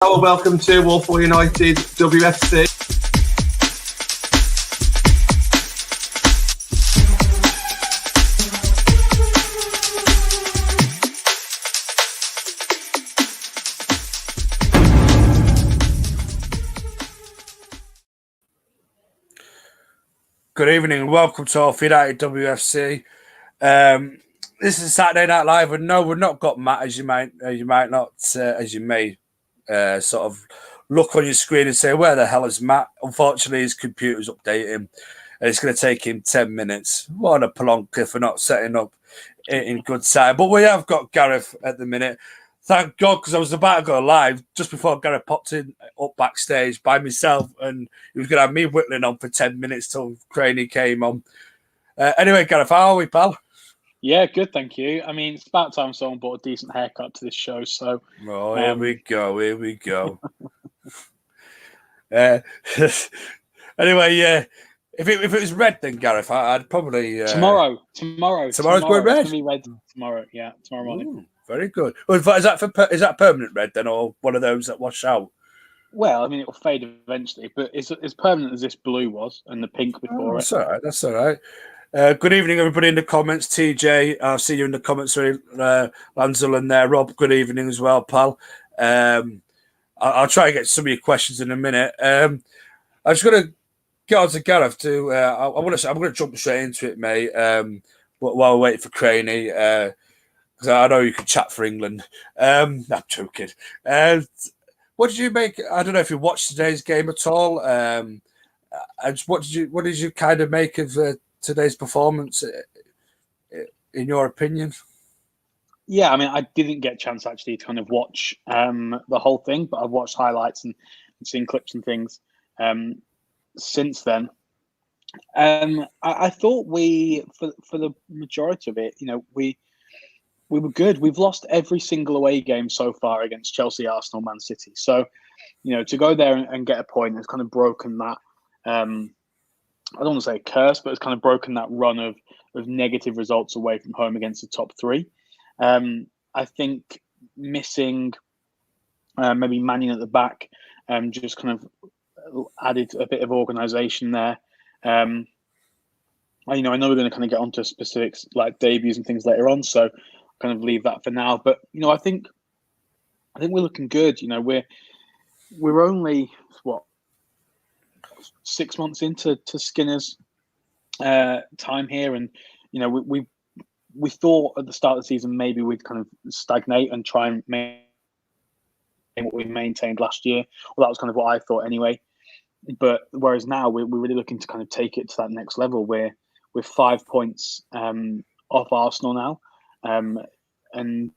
Hello, welcome to Walpole United WFC. Good evening and welcome to Walpole United WFC. This is Saturday Night Live, and no, we've not got Matt, as you may sort of look on your screen and say, where the hell is Matt? Unfortunately, his computer's updating and it's going to take him 10 minutes. What a plonker for not setting up in good time. But we have got Gareth at the minute. Thank God, because I was about to go live just before Gareth popped in up backstage by myself, and he was going to have me whittling on for 10 minutes till Craney came on. Anyway, Gareth, how are we, pal? Yeah, good, thank you. I mean, it's about time someone bought a decent haircut to this show. So, here we go. Anyway, yeah. If it was red, then Gareth, I'd probably tomorrow's going red. It's gonna be red tomorrow. Yeah, tomorrow morning. Ooh, very good. Well, is that permanent red then, or one of those that wash out? Well, I mean, it will fade eventually, but it's as permanent as this blue was and the pink before it. That's all right. Good evening, everybody in the comments. TJ, I'll see you in the comments. Lanzel and there. Rob, good evening as well, pal. I'll try and get some of your questions in a minute. I'm just going to get on to Gareth. I'm going to jump straight into it, mate. While we wait for Craney, because I know you can chat for England. I'm joking. What did you make? I don't know if you watched today's game at all. What did you kind of make of today's performance, in your opinion? Yeah, I mean, I didn't get a chance actually to kind of watch the whole thing, but I've watched highlights and seen clips and things since then. I thought for the majority of it, we were good. We've lost every single away game so far against Chelsea, Arsenal, Man City. So, to go there and get a point has kind of broken that. I don't want to say curse, but it's kind of broken that run of negative results away from home against the top three. I think missing maybe Mannion at the back just kind of added a bit of organisation there. I know we're going to kind of get onto specifics like debuts and things later on, so kind of leave that for now. But I think we're looking good. We're only 6 months into Skinner's time here, and we thought at the start of the season maybe we'd kind of stagnate and try and maintain what we maintained last year. Well, that was kind of what I thought anyway. But whereas now we're really looking to kind of take it to that next level. We're 5 points off Arsenal now, and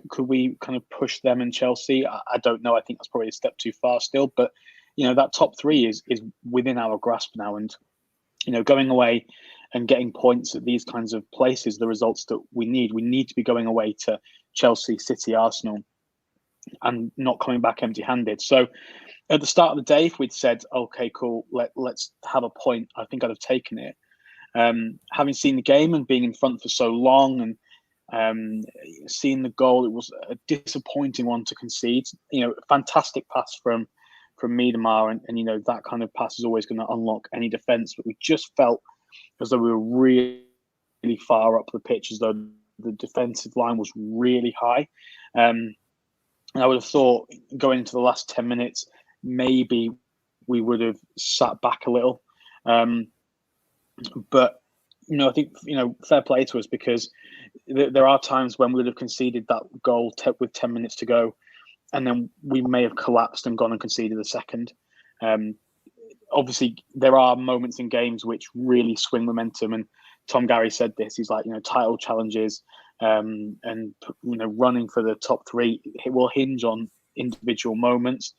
could we kind of push them and Chelsea? I don't know. I think that's probably a step too far still, but that top three is within our grasp now, and going away and getting points at these kinds of places, the results that we need to be going away to Chelsea, City, Arsenal, and not coming back empty-handed. So at the start of the day, if we'd said, okay, cool, let's have a point, I think I'd have taken it. Having seen the game and being in front for so long and seeing the goal, it was a disappointing one to concede. Fantastic pass from Miedemar, and that kind of pass is always going to unlock any defence. But we just felt as though we were really, really far up the pitch, as though the defensive line was really high. And I would have thought going into the last 10 minutes, maybe we would have sat back a little. But I think fair play to us, because there are times when we would have conceded that goal with 10 minutes to go, and then we may have collapsed and gone and conceded a second. Obviously, there are moments in games which really swing momentum, and Tom Gary said this. He's like, title challenges and running for the top three, it will hinge on individual moments.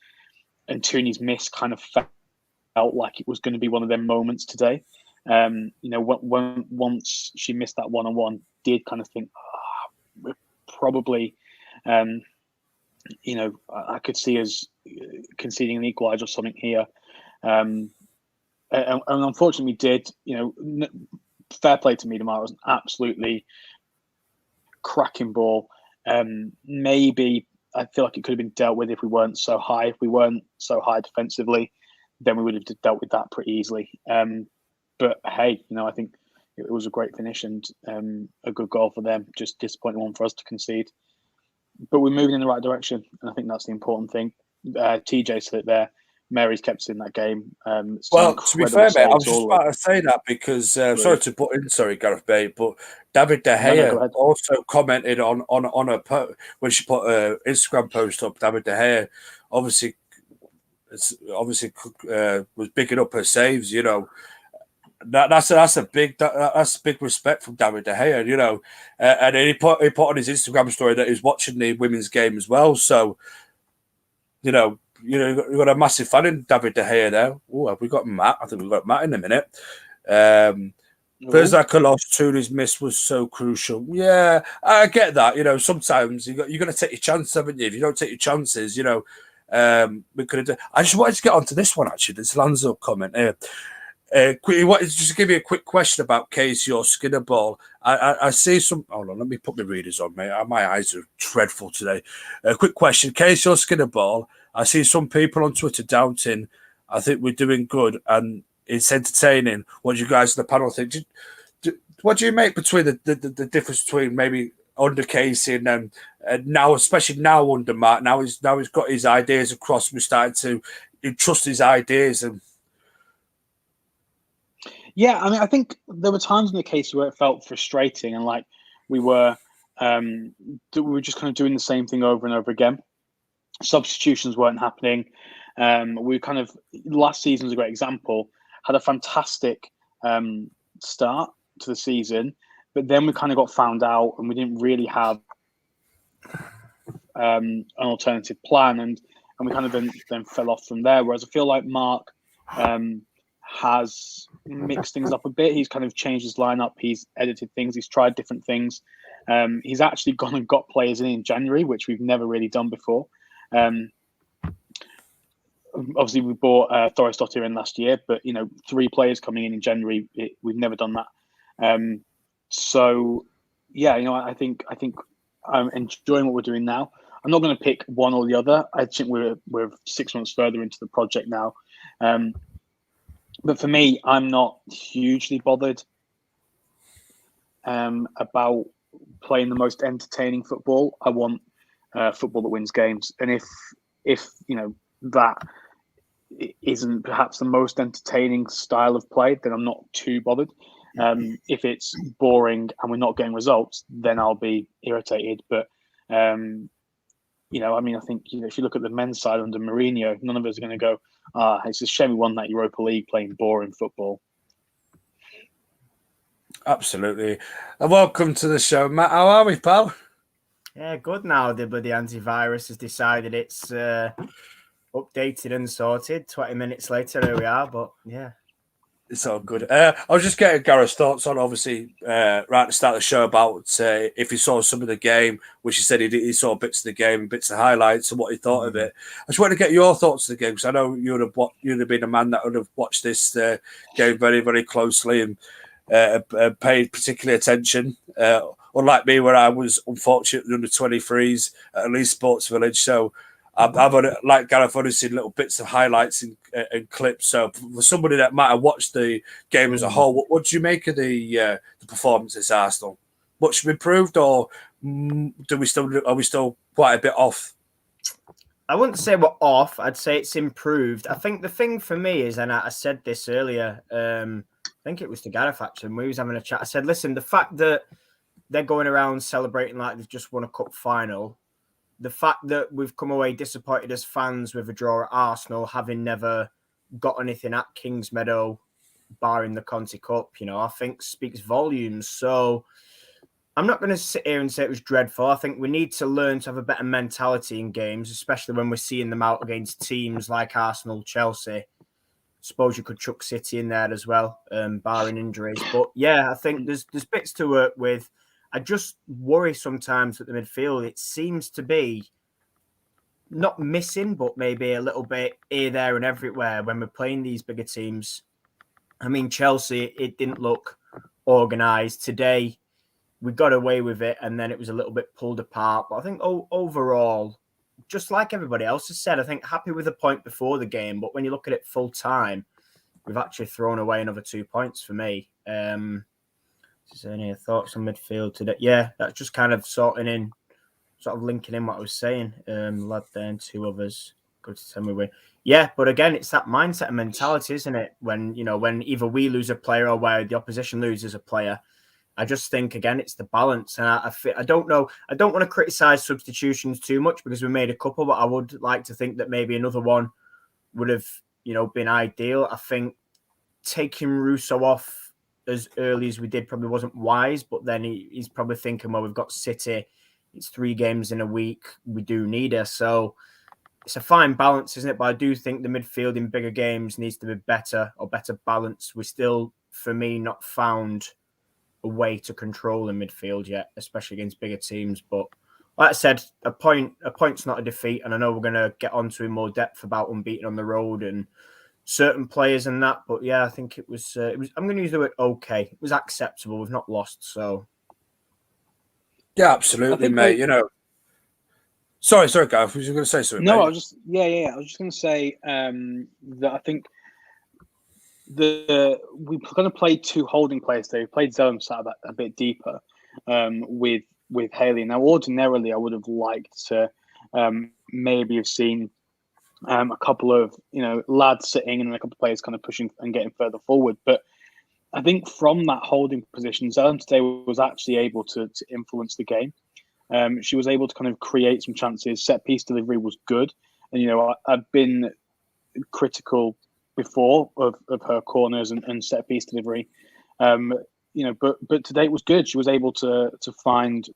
And Tooney's miss kind of felt like it was going to be one of them moments today. Once she missed that one-on-one, did kind of think, we're probably. I could see us conceding an equaliser or something here. And unfortunately we did. Fair play to Miedemar. It was an absolutely cracking ball. Maybe I feel like it could have been dealt with if we weren't so high. If we weren't so high defensively, then we would have dealt with that pretty easily. But hey, I think it was a great finish and a good goal for them. Just disappointing one for us to concede. But we're moving in the right direction, and I think that's the important thing. TJ said it there. Mary's kept us in that game. Well, to be fair, mate, I was just about to say that because sorry to put in, Gareth Bale, but David De Gea also commented on a when she put an Instagram post up. David De Gea obviously was bigging up her saves. That's a big respect from David De Gea. And he put on his Instagram story that he's watching the women's game as well. So, you've got a massive fan in David De Gea there. Oh, have we got Matt? I think we've got Matt in a minute. Feels like a loss. Tooney's miss was so crucial. Yeah, I get that. Sometimes you're going to take your chances, haven't you? If you don't take your chances, we could have. I just wanted to get onto this one actually. This Lanzo comment here. Just to give you a quick question about Casey or Skinner ball. I see some. Hold on, let me put my readers on, mate. My eyes are dreadful today. A quick question: Casey or Skinner ball? I see some people on Twitter doubting. I think we're doing good and it's entertaining. What do you guys in the panel think? What do you make between the difference between maybe under Casey and now, especially now under Mark? Now he's got his ideas across. We're starting to trust his ideas and. Yeah, I mean, I think there were times in the case where it felt frustrating and like we were just kind of doing the same thing over and over again. Substitutions weren't happening. We kind of last season was a great example. Had a fantastic start to the season, but then we kind of got found out and we didn't really have an alternative plan, and we kind of then fell off from there. Whereas I feel like Mark has mixed things up a bit. He's kind of changed his lineup. He's edited things. He's tried different things. He's actually gone and got players in January, which we've never really done before. Obviously, we bought Thorisdottir in last year, but 3 players coming in January, we've never done that. So, yeah, I think I'm enjoying what we're doing now. I'm not going to pick one or the other. I think we're 6 months further into the project now. But for me, I'm not hugely bothered about playing the most entertaining football. I want football that wins games, and if that isn't perhaps the most entertaining style of play, then I'm not too bothered. If it's boring and we're not getting results, then I'll be irritated. But I think if you look at the men's side under Mourinho, none of us are going to go, it's a shame we won that Europa League playing boring football. Absolutely. And welcome to the show, Matt. How are we, pal? Yeah, good now. The antivirus has decided it's updated and sorted. 20 minutes later, here we are. But yeah. It's all good. I was just getting Gareth's thoughts on, obviously, right at the start of the show about if he saw some of the game, which he said he saw bits of the game, bits of highlights, and what he thought of it. I just want to get your thoughts of the game because I know you'd have been a man that would have watched this game very, very closely and paid particular attention. Unlike me, where I was unfortunately under 23s at least Sports Village, so. I've like Gareth, only seen little bits of highlights and clips. So for somebody that might have watched the game as a whole, what do you make of the performance at Arsenal? Much improved, or are we still quite a bit off? I wouldn't say we're off. I'd say it's improved. I think the thing for me is, and I said this earlier, I think it was to Gareth actually, when we was having a chat. I said, listen, the fact that they're going around celebrating like they've just won a cup final, the fact that we've come away disappointed as fans with a draw at Arsenal, having never got anything at Kingsmeadow, barring the Conti Cup, I think speaks volumes. So I'm not going to sit here and say it was dreadful. I think we need to learn to have a better mentality in games, especially when we're seeing them out against teams like Arsenal, Chelsea. Suppose you could chuck City in there as well, barring injuries. But yeah, I think there's bits to work with. I just worry sometimes at the midfield. It seems to be not missing, but maybe a little bit here, there, and everywhere when we're playing these bigger teams. I mean, Chelsea, it didn't look organised. Today, we got away with it, and then it was a little bit pulled apart. But I think overall, just like everybody else has said, I think happy with the point before the game, but when you look at it full time, we've actually thrown away another 2 points for me. Is there any thoughts on midfield today? Yeah, that's just kind of sort of linking in what I was saying. Lad there and 2 others. Good to tell me we. Yeah, but again, it's that mindset and mentality, isn't it? When either we lose a player or where the opposition loses a player. I just think again, it's the balance, and I don't know. I don't want to criticize substitutions too much because we made a couple, but I would like to think that maybe another one would have been ideal. I think taking Russo off as early as we did probably wasn't wise, but then he's probably thinking, well, we've got City, it's 3 games in a week, we do need her, so it's a fine balance, isn't it? But I do think the midfield in bigger games needs to be better balanced. We're still, for me, not found a way to control the midfield yet, especially against bigger teams. But like I said, a point's not a defeat, and I know we're going to get onto in more depth about Unbeaten on the road and certain players and that. But yeah, I think it was. I'm going to use the word okay. It was acceptable. We've not lost, so yeah, absolutely, mate. Sorry, Gareth. Was you going to say something? No, mate? I was just I was just going to say that I think we're going to play 2 holding players today. We played Zone sat a bit deeper with Haley. Now, ordinarily, I would have liked to maybe have seen a couple of lads sitting and a couple of players kind of pushing and getting further forward. But I think from that holding position, Zone today was actually able to influence the game. She was able to kind of create some chances. Set piece delivery was good, and I've been critical before of her corners and set piece delivery, but today it was good. She was able to find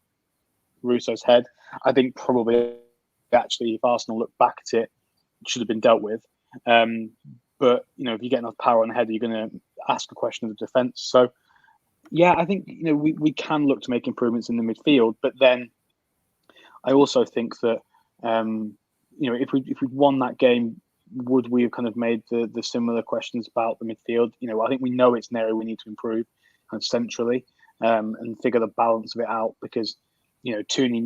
Russo's head. I think probably actually, if Arsenal look back at it should have been dealt with. But if you get enough power on the head, you're going to ask a question of the defence. So yeah, I think we can look to make improvements in the midfield, but then I also think that if we'd won that game, would we have kind of made the similar questions about the midfield? I think we know it's an area we need to improve kind of centrally and figure the balance of it out, because Tooney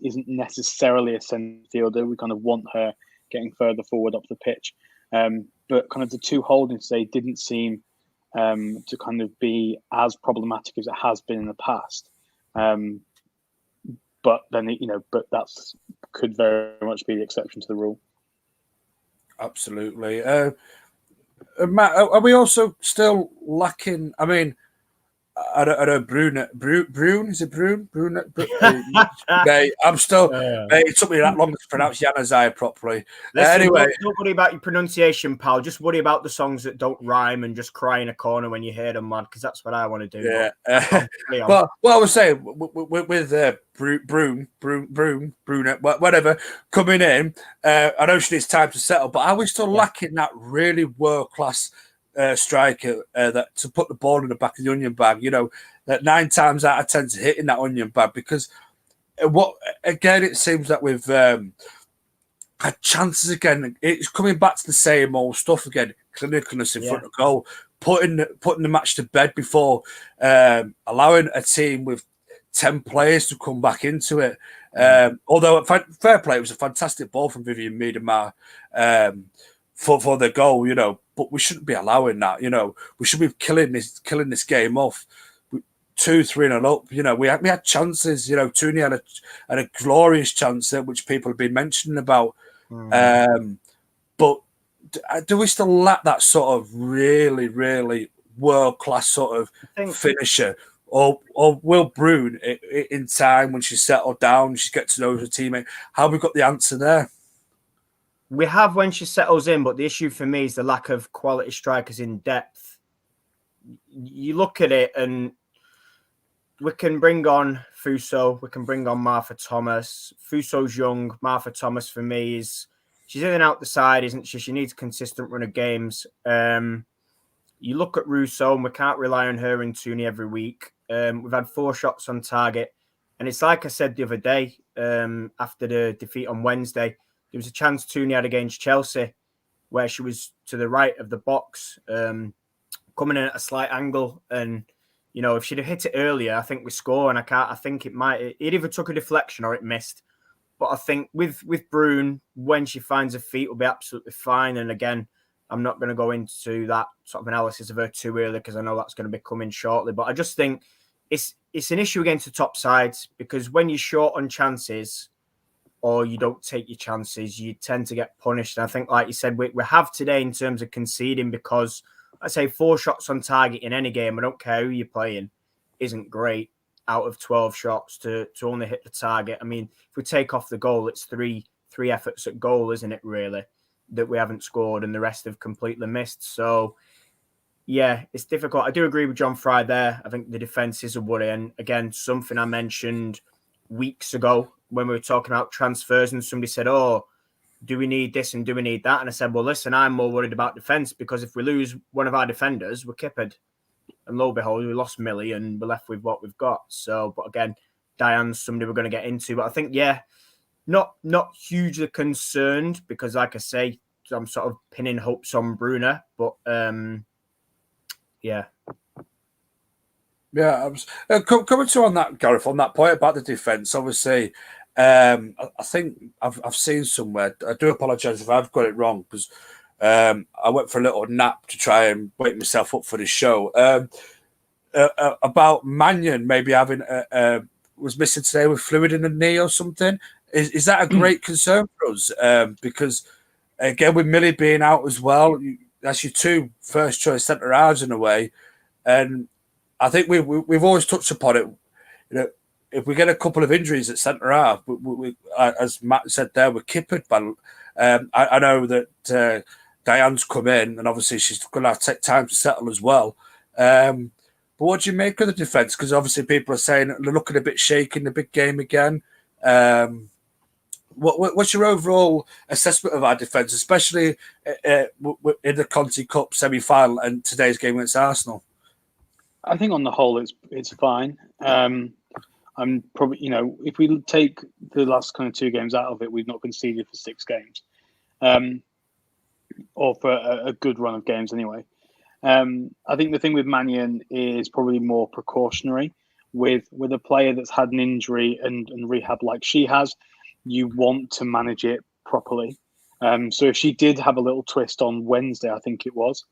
isn't necessarily a centre fielder. We kind of want her getting further forward up the pitch, but kind of the 2 holdings today didn't seem to kind of be as problematic as it has been in the past. But then but that's could very much be the exception to the rule. Absolutely. Matt, are we also still lacking? I mean, I don't Bruun, is it Bruun? Mate, I'm still. Mate, it took me that long to pronounce Januzaj properly. Listen, anyway, don't worry about your pronunciation, pal. Just worry about the songs that don't rhyme and just cry in a corner when you hear them, man. Because that's what I want to do. Yeah. But what I was saying with Bruun, whatever, coming in, I know she needs time to settle, but are we still lacking that really world class striker that to put the ball in the back of the onion bag? That 9 times out of 10 to hit in that onion bag, because it seems that we've had chances again. It's coming back to the same old stuff again. Clinicalness in front of goal, putting the match to bed before allowing a team with 10 players to come back into it. Although fair play, it was a fantastic ball from Vivian Miedemar for the goal, but we shouldn't be allowing that. We should be killing this game off. 2-3 and up. We had chances. Tooney had a glorious chance there, which people have been mentioning about. But do we still lack that sort of really, really world class sort of finisher? Or will Bruun, in time, when she's settled down, she gets to know her teammate, have we got the answer there? We have when she settles in, but the issue for me is the lack of quality strikers in depth. You look at it and we can bring on Fuso, we can bring on Martha Thomas. Fuso's young. Martha Thomas, for me, she's in and out the side, isn't she? She needs a consistent run of games. You look at Russo, and we can't rely on her and Tooney every week. We've had 4 shots on target. And it's like I said the other day, after the defeat on Wednesday, there was a chance Tooney had against Chelsea where she was to the right of the box, coming in at a slight angle. And, if she'd have hit it earlier, I think we score. And I think it either took a deflection or it missed. But I think with Bruun, when she finds her feet, will be absolutely fine. And again, I'm not going to go into that sort of analysis of her too early because I know that's going to be coming shortly. But I just think it's an issue against the top sides because when you're short on chances or you don't take your chances, you tend to get punished. And I think, like you said, we have today in terms of conceding because I say 4 shots on target in any game, I don't care who you're playing, isn't great out of 12 shots to only hit the target. I mean, if we take off the goal, it's three efforts at goal, isn't it, really, that we haven't scored and the rest have completely missed. So, yeah, it's difficult. I do agree with John Fry there. I think the defence is a worry. And again, something I mentioned weeks ago when we were talking about transfers and somebody said, oh, do we need this and do we need that? And I said, well, listen, I'm more worried about defence because if we lose one of our defenders, we're kippered. And lo and behold, we lost Millie and we're left with what we've got. So, but again, Diane's somebody we're going to get into. But I think, yeah, not hugely concerned because, like I say, I'm sort of pinning hopes on Bruno. But, yeah. Yeah, I was coming to on that, Gareth, on that point about the defence. Obviously, I think I've seen somewhere. I do apologise if I've got it wrong because I went for a little nap to try and wake myself up for the show. About Mannion maybe having was missing today with fluid in the knee or something. Is that a great concern for us? Because again, with Millie being out as well, that's your 2 first choice centre halves in a way, and I think we've always touched upon it. You know, if we get a couple of injuries at centre half, we, as Matt said there, we're kippered. But I know that Diane's come in, and obviously she's going to have to take time to settle as well. But what do you make of the defence? Because obviously people are saying they're looking a bit shaky in the big game again. What's your overall assessment of our defence, especially in the Conti Cup semi-final and today's game against Arsenal? I think on the whole, it's fine. I'm probably, if we take the last kind of 2 games out of it, we've not conceded for 6 games, or for a good run of games anyway. I think the thing with Mannion is probably more precautionary. With a player that's had an injury and rehab like she has, you want to manage it properly. So if she did have a little twist on Wednesday, I think it was,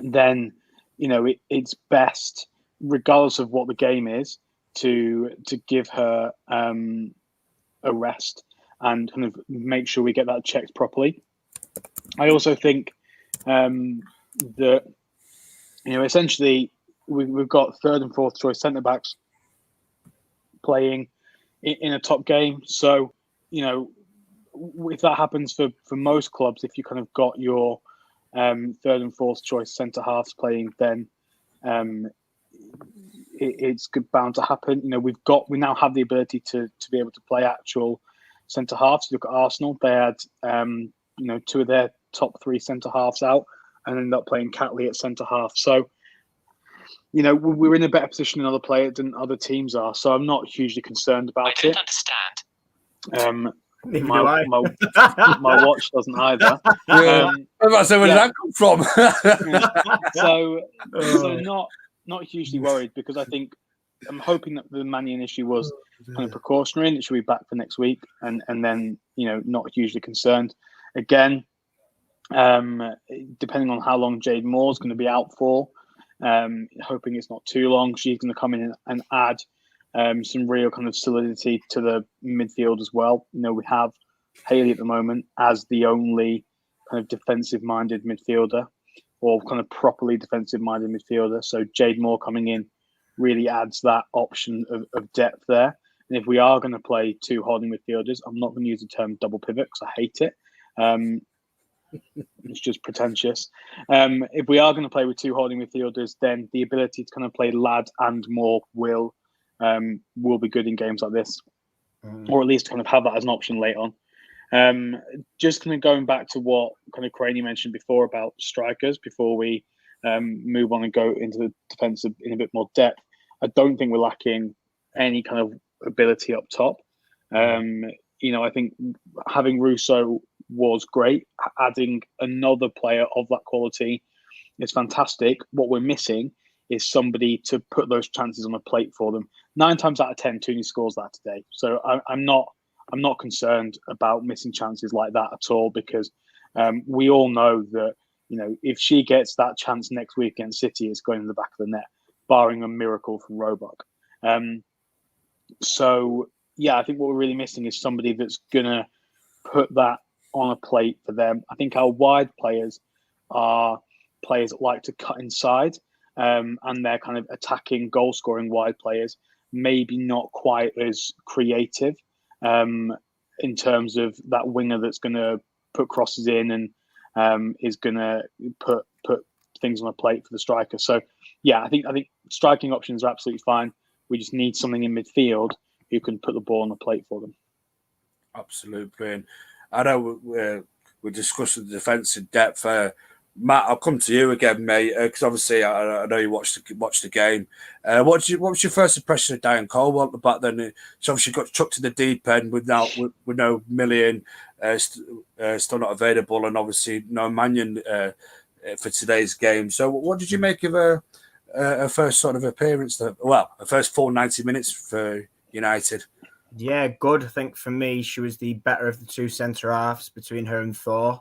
then it's best, regardless of what the game is, to give her a rest and kind of make sure we get that checked properly. I also think that essentially we've got 3rd and 4th choice centre backs playing in a top game. So if that happens for most clubs, if you kind of got your 3rd and 4th choice centre halves playing, then it's bound to happen. We now have the ability to be able to play actual centre halves. Look at Arsenal; they had 2 of their top 3 centre halves out, and ended up playing Catley at centre half. So we're in a better position than other teams are. So I'm not hugely concerned about it. I don't understand. My watch doesn't either. I'm about to say, where did that come from? So not hugely worried because I think I'm hoping that the Mannion issue was kind of precautionary and it should be back for next week, and then not hugely concerned. Again, depending on how long Jade Moore's going to be out for, hoping it's not too long, she's going to come in and add some real kind of solidity to the midfield as well. We have Haley at the moment as the only kind of defensive-minded midfielder, or kind of properly defensive-minded midfielder. So Jade Moore coming in really adds that option of depth there. And if we are going to play 2 holding midfielders, I'm not going to use the term double pivot because I hate it. It's just pretentious. If we are going to play with 2 holding midfielders, then the ability to kind of play Ladd and Moore will be good in games like this, or at least kind of have that as an option late on. Just kind of going back to what kind of Craney mentioned before about strikers, before we move on and go into the defensive in a bit more depth, I don't think we're lacking any kind of ability up top. I think having Russo was great. Adding another player of that quality is fantastic. What we're missing is somebody to put those chances on a plate for them. 9 times out of 10, Tooney scores that today. So I'm not I'm not concerned about missing chances like that at all, because we all know that, if she gets that chance next week against City, it's going in the back of the net, barring a miracle from Roebuck. So, yeah, I think what we're really missing is somebody that's going to put that on a plate for them. I think our wide players are players that like to cut inside, and they're kind of attacking, goal-scoring wide players, maybe not quite as creative in terms of that winger that's going to put crosses in and is going to put things on a plate for the striker. So, yeah, I think striking options are absolutely fine. We just need something in midfield who can put the ball on the plate for them. Absolutely. And I know we're discussing the defence in depth. Matt, I'll come to you again, mate, because obviously I know you watched the game. What was your first impression of Diane Colwell at the back then? She obviously got chucked to the deep end with no Million still not available, and obviously no Mannion for today's game. So what did you make of her first sort of appearance? Her first full 90 minutes for United? Yeah, good. I think for me, she was the better of the two centre halves between her and Thor.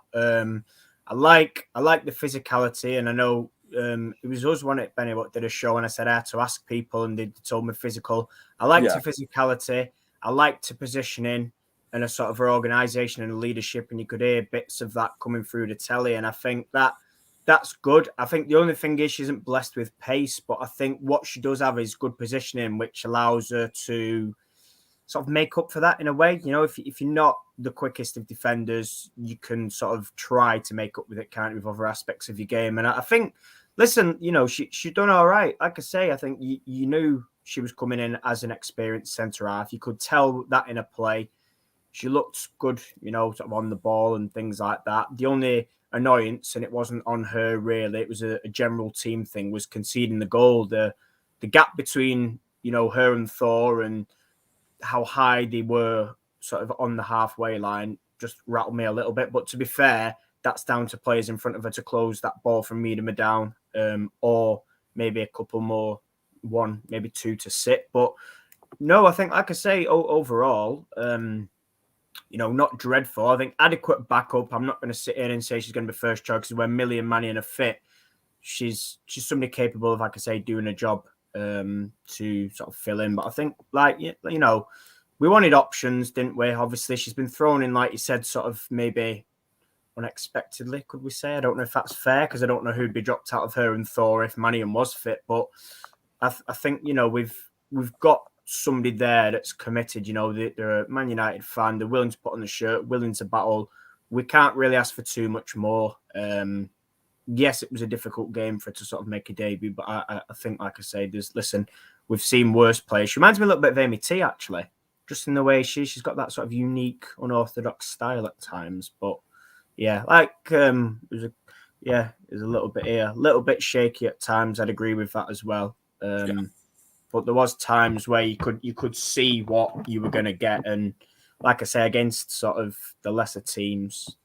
I like the physicality, and I know it was us one at Benny what did a show, and I said I had to ask people, and they told me physical. I liked the physicality. I liked the positioning and a sort of her organisation and leadership, and you could hear bits of that coming through the telly, and I think that's good. I think the only thing is she isn't blessed with pace, but I think what she does have is good positioning, which allows her to sort of make up for that in a way. If you're not the quickest of defenders, you can sort of try to make up with it, can't you, with other aspects of your game. And I think, listen, she done all right. Like I say, I think you knew she was coming in as an experienced centre half. You could tell that in a play. She looked good, sort of on the ball and things like that. The only annoyance, and it wasn't on her really, it was a general team thing, was conceding the goal. The gap between, her and Thor and how high they were sort of on the halfway line just rattled me a little bit. But to be fair, that's down to players in front of her to close that ball from medium her down, or maybe a couple more, one, maybe two to sit. But no, I think, like I say, overall, not dreadful. I think adequate backup. I'm not going to sit here and say she's going to be first choice, because when Millie and Mannion are fit, she's somebody capable of, like I say, doing a job to sort of fill in. But I think, we wanted options, didn't we? Obviously, she's been thrown in, like you said, sort of maybe unexpectedly, could we say? I don't know if that's fair, because I don't know who'd be dropped out of her and Thor if Mannion was fit. But I think, we've got somebody there that's committed. They're a Man United fan. They're willing to put on the shirt, willing to battle. We can't really ask for too much more. Yes, it was a difficult game for her to sort of make a debut, but I think, like I say, we've seen worse players. She reminds me a little bit of Amy T, actually, just in the way she's got that sort of unique, unorthodox style at times. But yeah, it was a little bit here, a little bit shaky at times. I'd agree with that as well. But there was times where you could see what you were going to get, and like I say, against sort of the lesser teams,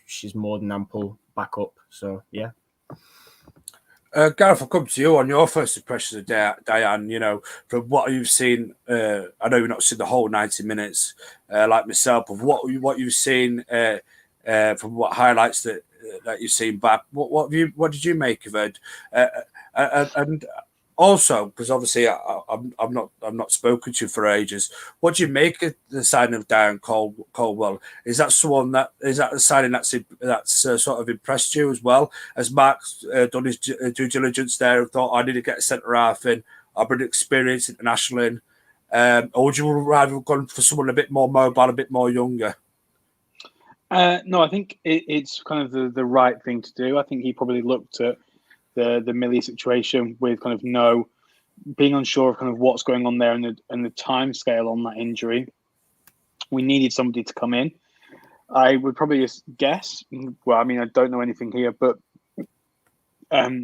she's more than ample backup. So yeah. Gareth, I'll come to you on your first impressions of Diane. From what you've seen, I know you've not seen the whole 90 minutes like myself, of what you've seen from what highlights that you've seen back. What did you make of it? And also, because obviously I've not spoken to you for ages, what do you make of the signing of Diane Colwell? Is that a signing that's sort of impressed you as well? As Mark's done his due diligence there and thought, I need to get a centre half in, I've been experienced international in, or would you rather have gone for someone a bit more mobile, a bit more younger? No, I think it's kind of the right thing to do. I think he probably looked at the Millie situation with kind of being unsure of kind of what's going on there and the time scale on that injury. We needed somebody to come in. I would probably just guess. Well, I mean, I don't know anything here, but I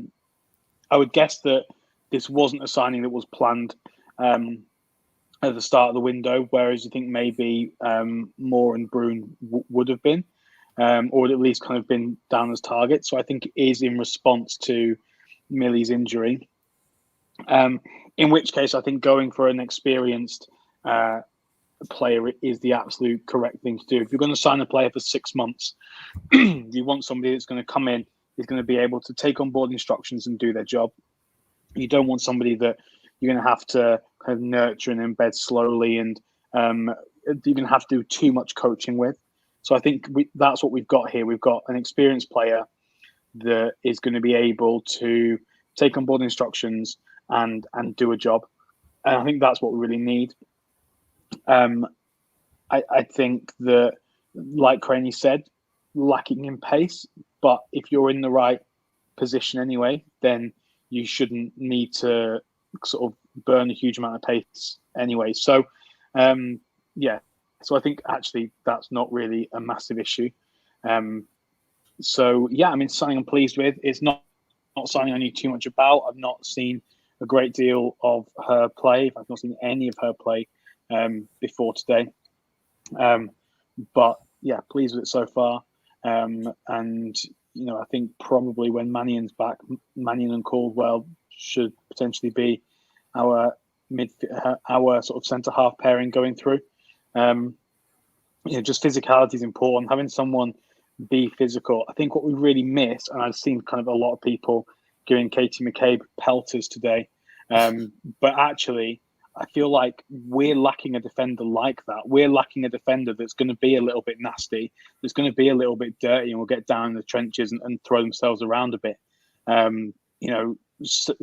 would guess that this wasn't a signing that was planned at the start of the window, whereas I think maybe Moore and Bruun would have been. Or would at least kind of been down as targets. So I think it is in response to Millie's injury. In which case, I think going for an experienced player is the absolute correct thing to do. If you're going to sign a player for 6 months, you want somebody that's going to come in, is going to be able to take on board instructions and do their job. You don't want somebody that you're going to have to kind of nurture and embed slowly, and you're going to have to do too much coaching with. So I think that's what we've got here. We've got an experienced player that is going to be able to take on board instructions and do a job. And I think that's what we really need. I think that, like Craney said, lacking in pace, but if you're in the right position anyway, then you shouldn't need to sort of burn a huge amount of pace anyway. So, so I think actually that's not really a massive issue. Something I'm pleased with. It's not something I knew too much about. I've not seen a great deal of her play. I've not seen any of her play before today. But yeah, pleased with it so far. And I think probably when Mannion's back, Mannion and Caldwell should potentially be our sort of centre half pairing going through. Just physicality is important. Having someone be physical. I think what we really miss, and I've seen kind of a lot of people giving Katie McCabe pelters today, but actually, I feel like we're lacking a defender like that. We're lacking a defender that's going to be a little bit nasty, that's going to be a little bit dirty, and will get down in the trenches and throw themselves around a bit.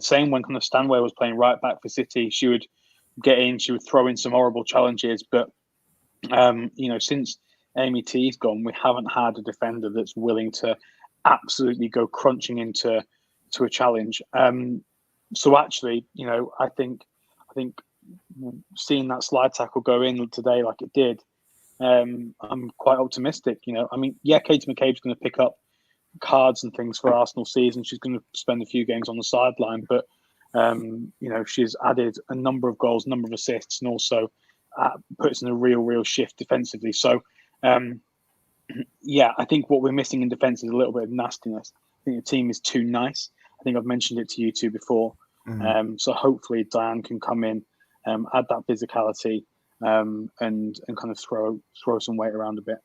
Same when kind of Stanway was playing right back for City, she would get in, she would throw in some horrible challenges, but since Amy T's gone, we haven't had a defender that's willing to absolutely go crunching into a challenge. So actually, I think seeing that slide tackle go in today like it did, I'm quite optimistic. Katie McCabe's going to pick up cards and things for Arsenal season. She's going to spend a few games on the sideline, but she's added a number of goals, a number of assists, and also puts in a real shift defensively. So I think what we're missing in defence is a little bit of nastiness. I think the team is too nice. I think I've mentioned it to you two before. Mm-hmm. So hopefully Diane can come in, add that physicality, and kind of throw some weight around a bit.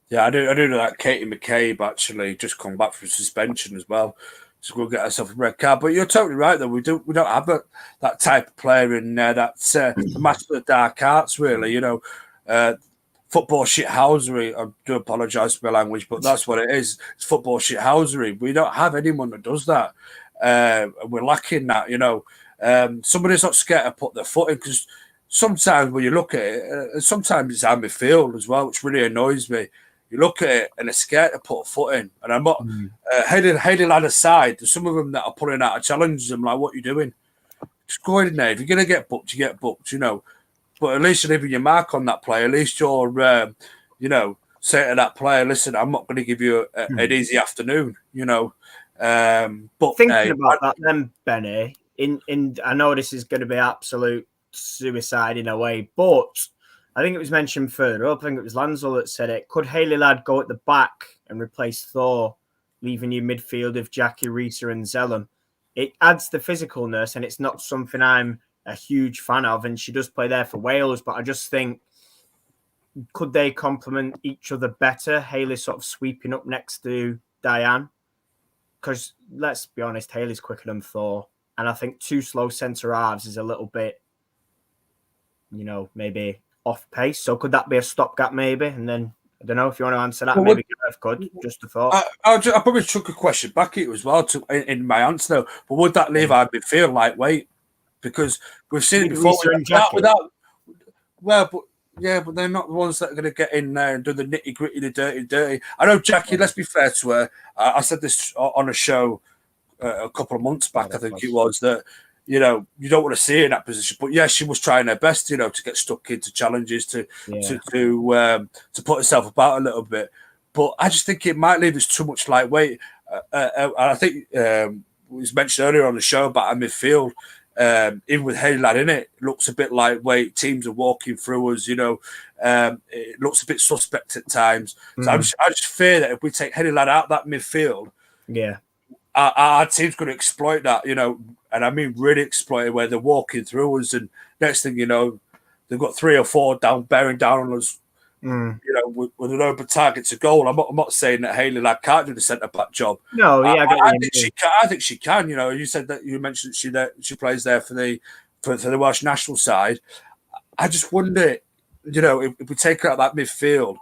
Yeah, I do know that Katie McCabe actually just come back from suspension as well. So we'll get herself a red card. But you're totally right, though. We don't have that type of player in there. That's the master of the dark arts, really. Football shithousery. I do apologise for my language, but that's what it is. It's football shithousery. We don't have anyone that does that. We're lacking that. Somebody's not scared to put their foot in, because sometimes when you look at it, sometimes it's out midfield as well, which really annoys me. You look at it and they're scared to put a foot in. And I'm not heading lad aside. There's some of them that are pulling out of challenges. I'm like, what are you doing? Just go in there. If you're going to get booked, you get booked, But at least you're leaving your mark on that player. At least you're, saying to that player, listen, I'm not going to give you an easy afternoon, But thinking about that then, Benny, I know this is going to be absolute suicide in a way, but I think it was mentioned further up. I think it was Lansel that said it. Could Hayley Ladd go at the back and replace Thor, leaving you midfield of Jackie, Risa, and Zellum? It adds the physicalness, and it's not something I'm a huge fan of. And she does play there for Wales, but I just think, could they complement each other better? Hayley sort of sweeping up next to Diane, because let's be honest, Hayley's quicker than Thor, and I think two slow centre halves is a little bit, maybe off pace. So could that be a stopgap maybe? And then I don't know if you want to answer that. Maybe Gareth could. Just a thought. I'll probably chuck a question back at you as well in my answer though. But would that leave our midfield lightweight? Because we've seen it before but they're not the ones that are going to get in there and do the nitty gritty, the dirty. I know Jackie. Let's be fair to her. I said this on a show a couple of months back. I think it was that. You don't want to see her in that position, but yes, she was trying her best, to get stuck into challenges, to put herself about a little bit. But I just think it might leave us too much lightweight. I think it was mentioned earlier on the show about our midfield. Even with Hayley Ladd in it looks a bit lightweight. Teams are walking through us. It looks a bit suspect at times. So I just fear that if we take Hayley Ladd out of that midfield, our team's going to exploit that, and I mean really exploit it, where they're walking through us, and next thing you know, they've got 3 or 4 down, bearing down on us, with an open target to goal. I'm not saying that Hayley Ladd can't do the centre back job. No, yeah, I think she can. I think she can. You said that you mentioned she plays there for the Welsh national side. I just wonder, if we take her out of that midfield,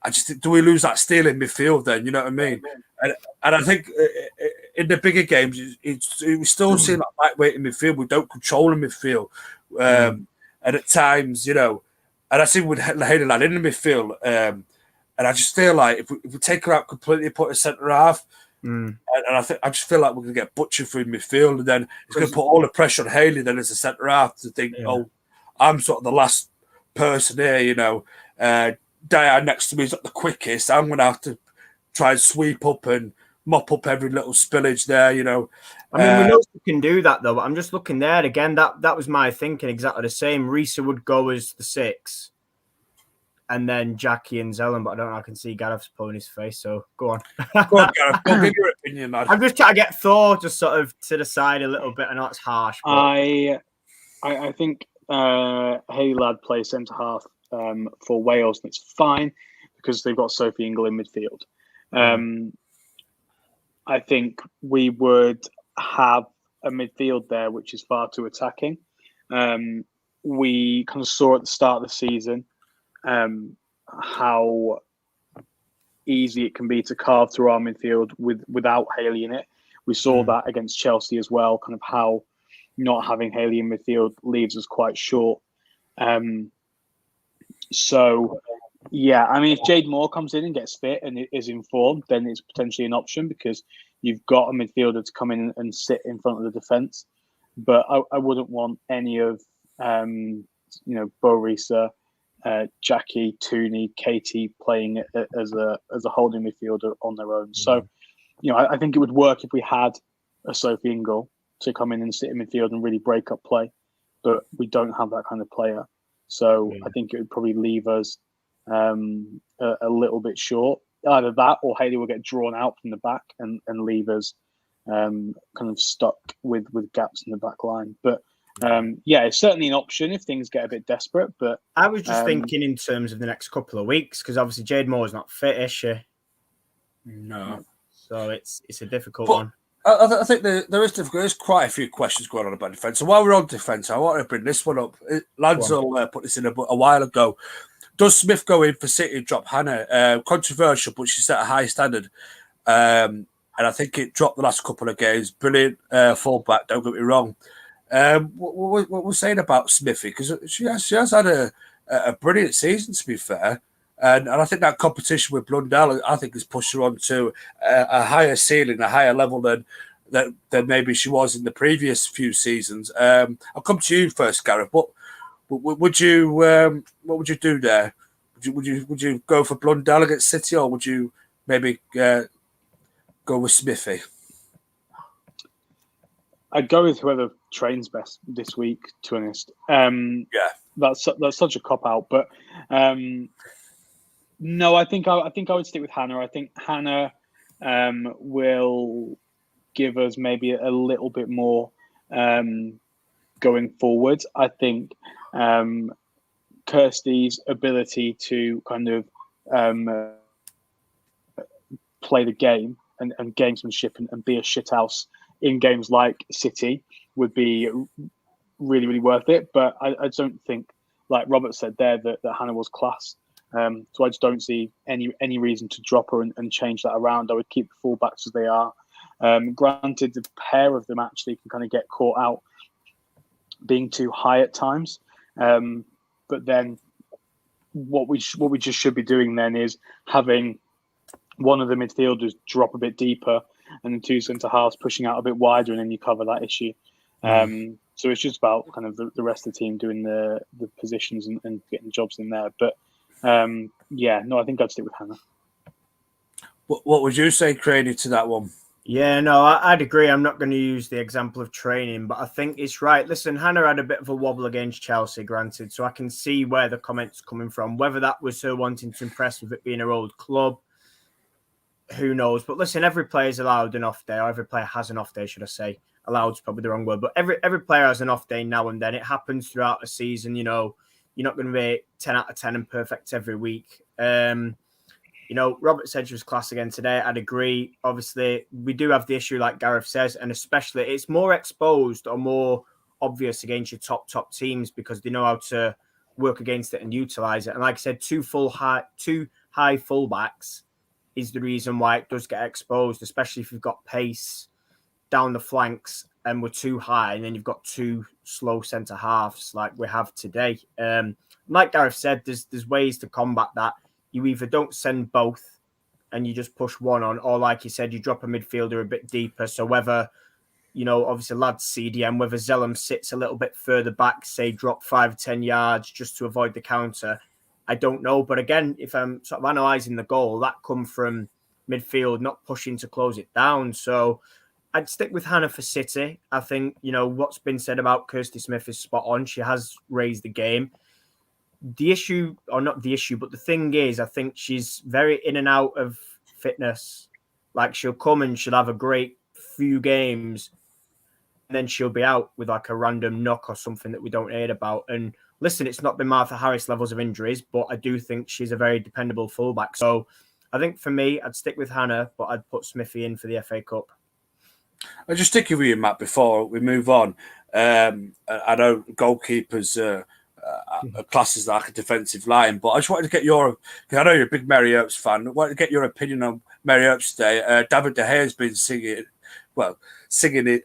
I just think, do we lose that steal in midfield then? You know what I mean? And I think in the bigger games, we still see that lightweight in midfield. We don't control the midfield. And at times, and I see with Hayley Ladd in the midfield, and I just feel like if we take her out completely, put her centre half, and I just feel like we're going to get butchered through midfield, and then it's going to put all the pressure on Hayley then as a centre half to think, I'm sort of the last person here, Diane next to me is not the quickest. I'm going to have to try and sweep up and mop up every little spillage there, I mean, we know you can do that, though. But I'm just looking there again. That was my thinking, exactly the same. Risa would go as the 6, and then Jackie and Zellen. But I don't know. I can see Gareth's pulling his face. So go on. Go on, Gareth. Go give your opinion, man. I'm just trying to get Thor just sort of to the side a little bit. I know it's harsh. But... I think Hayley Ladd plays centre half for Wales, and it's fine because they've got Sophie Ingle in midfield. I think we would have a midfield there which is far too attacking. We kind of saw at the start of the season how easy it can be to carve through our midfield without Hayley in it. We saw that against Chelsea as well, kind of how not having Hayley in midfield leaves us quite short. So, yeah, I mean, if Jade Moore comes in and gets fit and is informed, then it's potentially an option because you've got a midfielder to come in and sit in front of the defence. But I wouldn't want any of, Bo Risa, Jackie, Tooney, Katie playing as a holding midfielder on their own. So, I think it would work if we had a Sophie Ingle to come in and sit in midfield and really break up play. But we don't have that kind of player. So I think it would probably leave us a little bit short. Either that or Hayley will get drawn out from the back and leave us kind of stuck with gaps in the back line. But it's certainly an option if things get a bit desperate. But I was just thinking in terms of the next couple of weeks, because obviously Jade Moore is not fit, is she? No. So it's a difficult one. I think there's quite a few questions going on about defence. So while we're on defence, I want to bring this one up. Lansel put this in a while ago. Does Smith go in for City and drop Hannah? Controversial, but she set a high standard. And I think it dropped the last couple of games. Brilliant fullback, don't get me wrong. What we're saying about Smithy, because she has had a brilliant season, to be fair. And I think that competition with Blundell, I think, has pushed her on to a higher ceiling, a higher level than maybe she was in the previous few seasons. I'll come to you first, Gareth. What would you do there? Would you go for Blundell against City, or would you maybe go with Smithy? I'd go with whoever trains best this week. To be honest, that's such a cop out, but. No, I think I would stick with Hannah. I think Hannah will give us maybe a little bit more going forward. I think Kirsty's ability to kind of play the game and gamesmanship and be a shithouse in games like City would be really, really worth it. But I don't think, like Robert said there, that Hannah was class. So I just don't see any reason to drop her and change that around. I would keep the fullbacks as they are. Granted, the pair of them actually can kind of get caught out being too high at times. But then what we just should be doing then is having one of the midfielders drop a bit deeper and the two centre halves pushing out a bit wider, and then you cover that issue. So it's just about kind of the rest of the team doing the positions and getting jobs in there. But I think I'd stick with Hannah. What would you say, Craney, to that one? Yeah, no, I'd agree. I'm not going to use the example of training, but I think it's right. Listen, Hannah had a bit of a wobble against Chelsea, granted, so I can see where the comment's coming from. Whether that was her wanting to impress with it being her old club, who knows? But listen, every player's allowed an off day, or every player has an off day, should I say. Allowed's probably the wrong word, but every player has an off day now and then. It happens throughout a season, you're not going to be 10 out of 10 and perfect every week. Robert said she was class again today. I'd agree. Obviously, we do have the issue, like Gareth says, and especially it's more exposed or more obvious against your top teams because they know how to work against it and utilize it. And like I said, two high fullbacks is the reason why it does get exposed, especially if you've got pace down the flanks and we're too high, and then you've got two slow centre halves like we have today. Like Gareth said, there's ways to combat that. You either don't send both and you just push one on, or like you said, you drop a midfielder a bit deeper. So whether, obviously lads CDM, whether Zellum sits a little bit further back, say drop 5 or 10 yards just to avoid the counter, I don't know. But again, if I'm sort of analysing the goal, that come from midfield, not pushing to close it down. So I'd stick with Hannah for City. I think, what's been said about Kirsty Smith is spot on. She has raised the game. The issue, or not the issue, but the thing is, I think she's very in and out of fitness. Like she'll come and she'll have a great few games and then she'll be out with like a random knock or something that we don't hear about. And listen, it's not been Martha Harris levels of injuries, but I do think she's a very dependable fullback. So I think for me, I'd stick with Hannah, but I'd put Smithy in for the FA Cup. I'll just stick with you, Matt, before we move on. I know goalkeepers classes like a defensive line, but I just wanted to get your, because I know you're a big Mary Earps fan, I wanted to get your opinion on Mary Earps today. David De Gea has been singing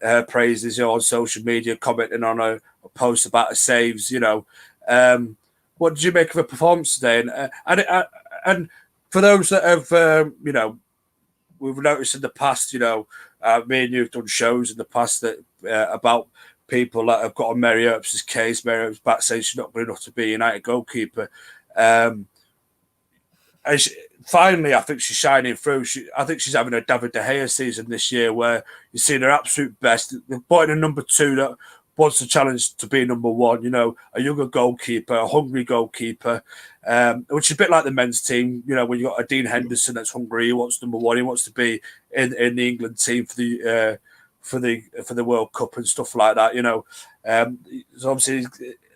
her praises on social media, commenting on a post about her saves. What did you make of her performance today? And for those that have, we've noticed in the past, me and you have done shows in the past that about people that have got on Mary Earps' case. Mary Earps back saying she's not good enough to be a United goalkeeper. Finally, I think she's shining through. I think she's having a David De Gea season this year where you're seeing her absolute best. They've brought in a number 2 that wants to challenge to be number 1, a younger goalkeeper, a hungry goalkeeper, which is a bit like the men's team, when you've got a Dean Henderson that's hungry, he wants number 1, he wants to be in the England team for the World Cup and stuff like that, So obviously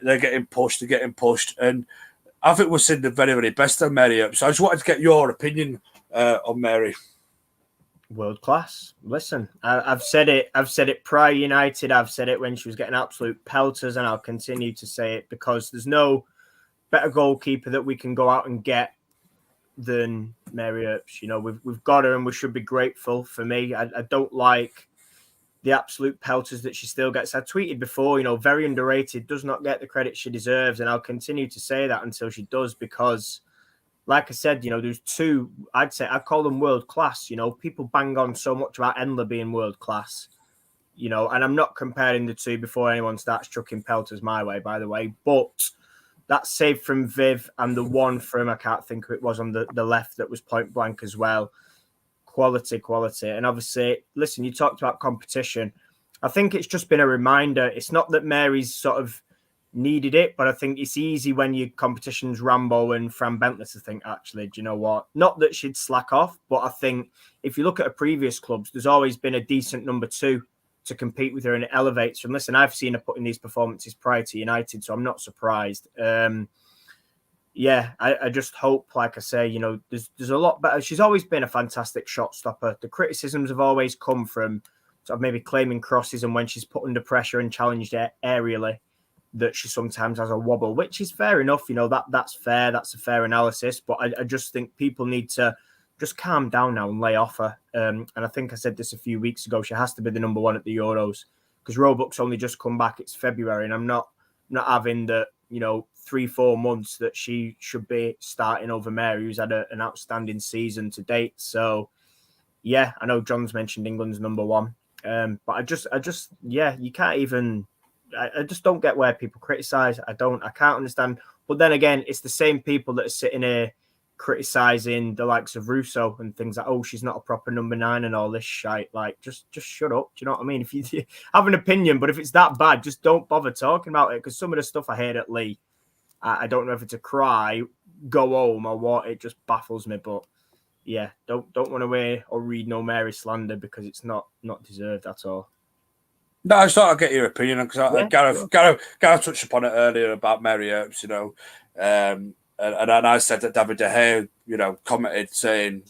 they're getting pushed, and I think we're seeing the very, very best of Mary Earps. So I just wanted to get your opinion on Mary. World class. Listen, I've said it prior United. I've said it when she was getting absolute pelters, and I'll continue to say it because there's no better goalkeeper that we can go out and get than Mary Earps. We've got her, and we should be grateful. For me, I don't like the absolute pelters that she still gets. I tweeted before, very underrated, does not get the credit she deserves, and I'll continue to say that until she does because. Like I said, there's 2, I'd call them world class. People bang on so much about Endler being world class, and I'm not comparing the 2 before anyone starts chucking pelters my way, by the way. But that save from Viv and the one from, I can't think who it was on the left that was point blank as well. Quality. And obviously, listen, you talked about competition. I think it's just been a reminder. It's not that Mary's sort of needed it, but I think it's easy when your competition's Rambo and Fran Bentley to think, actually, do you know what? Not that she'd slack off, but I think if you look at her previous clubs, there's always been a decent number 2 to compete with her, and it elevates her. And listen, I've seen her put in these performances prior to United, so I'm not surprised. I just hope, like I say, there's a lot better. She's always been a fantastic shot stopper. The criticisms have always come from sort of maybe claiming crosses and when she's put under pressure and challenged aerially, that she sometimes has a wobble, which is fair enough. That's fair. That's a fair analysis. But I just think people need to just calm down now and lay off her. And I think I said this a few weeks ago. She has to be the number 1 at the Euros because Roebuck's only just come back. It's February, and I'm not having the 3-4 months that she should be starting over Mary, who's had an outstanding season to date. So yeah, I know John's mentioned England's number 1, but I just you can't even. I just don't get where people criticise. I can't understand. But then again, it's the same people that are sitting here criticising the likes of Russo and things like, oh, she's not a proper number 9 and all this shite. Like, just shut up. Do you know what I mean? If you have an opinion, but if it's that bad, just don't bother talking about it. Because some of the stuff I heard at Lee, I don't know if it's a cry, go home or what. It just baffles me. But yeah, don't want to wear or read no Mary slander because it's not deserved at all. No, I sort of get your opinion because Yeah, Gareth touched upon it earlier about Mary Earps, and I said that David De Gea, commented saying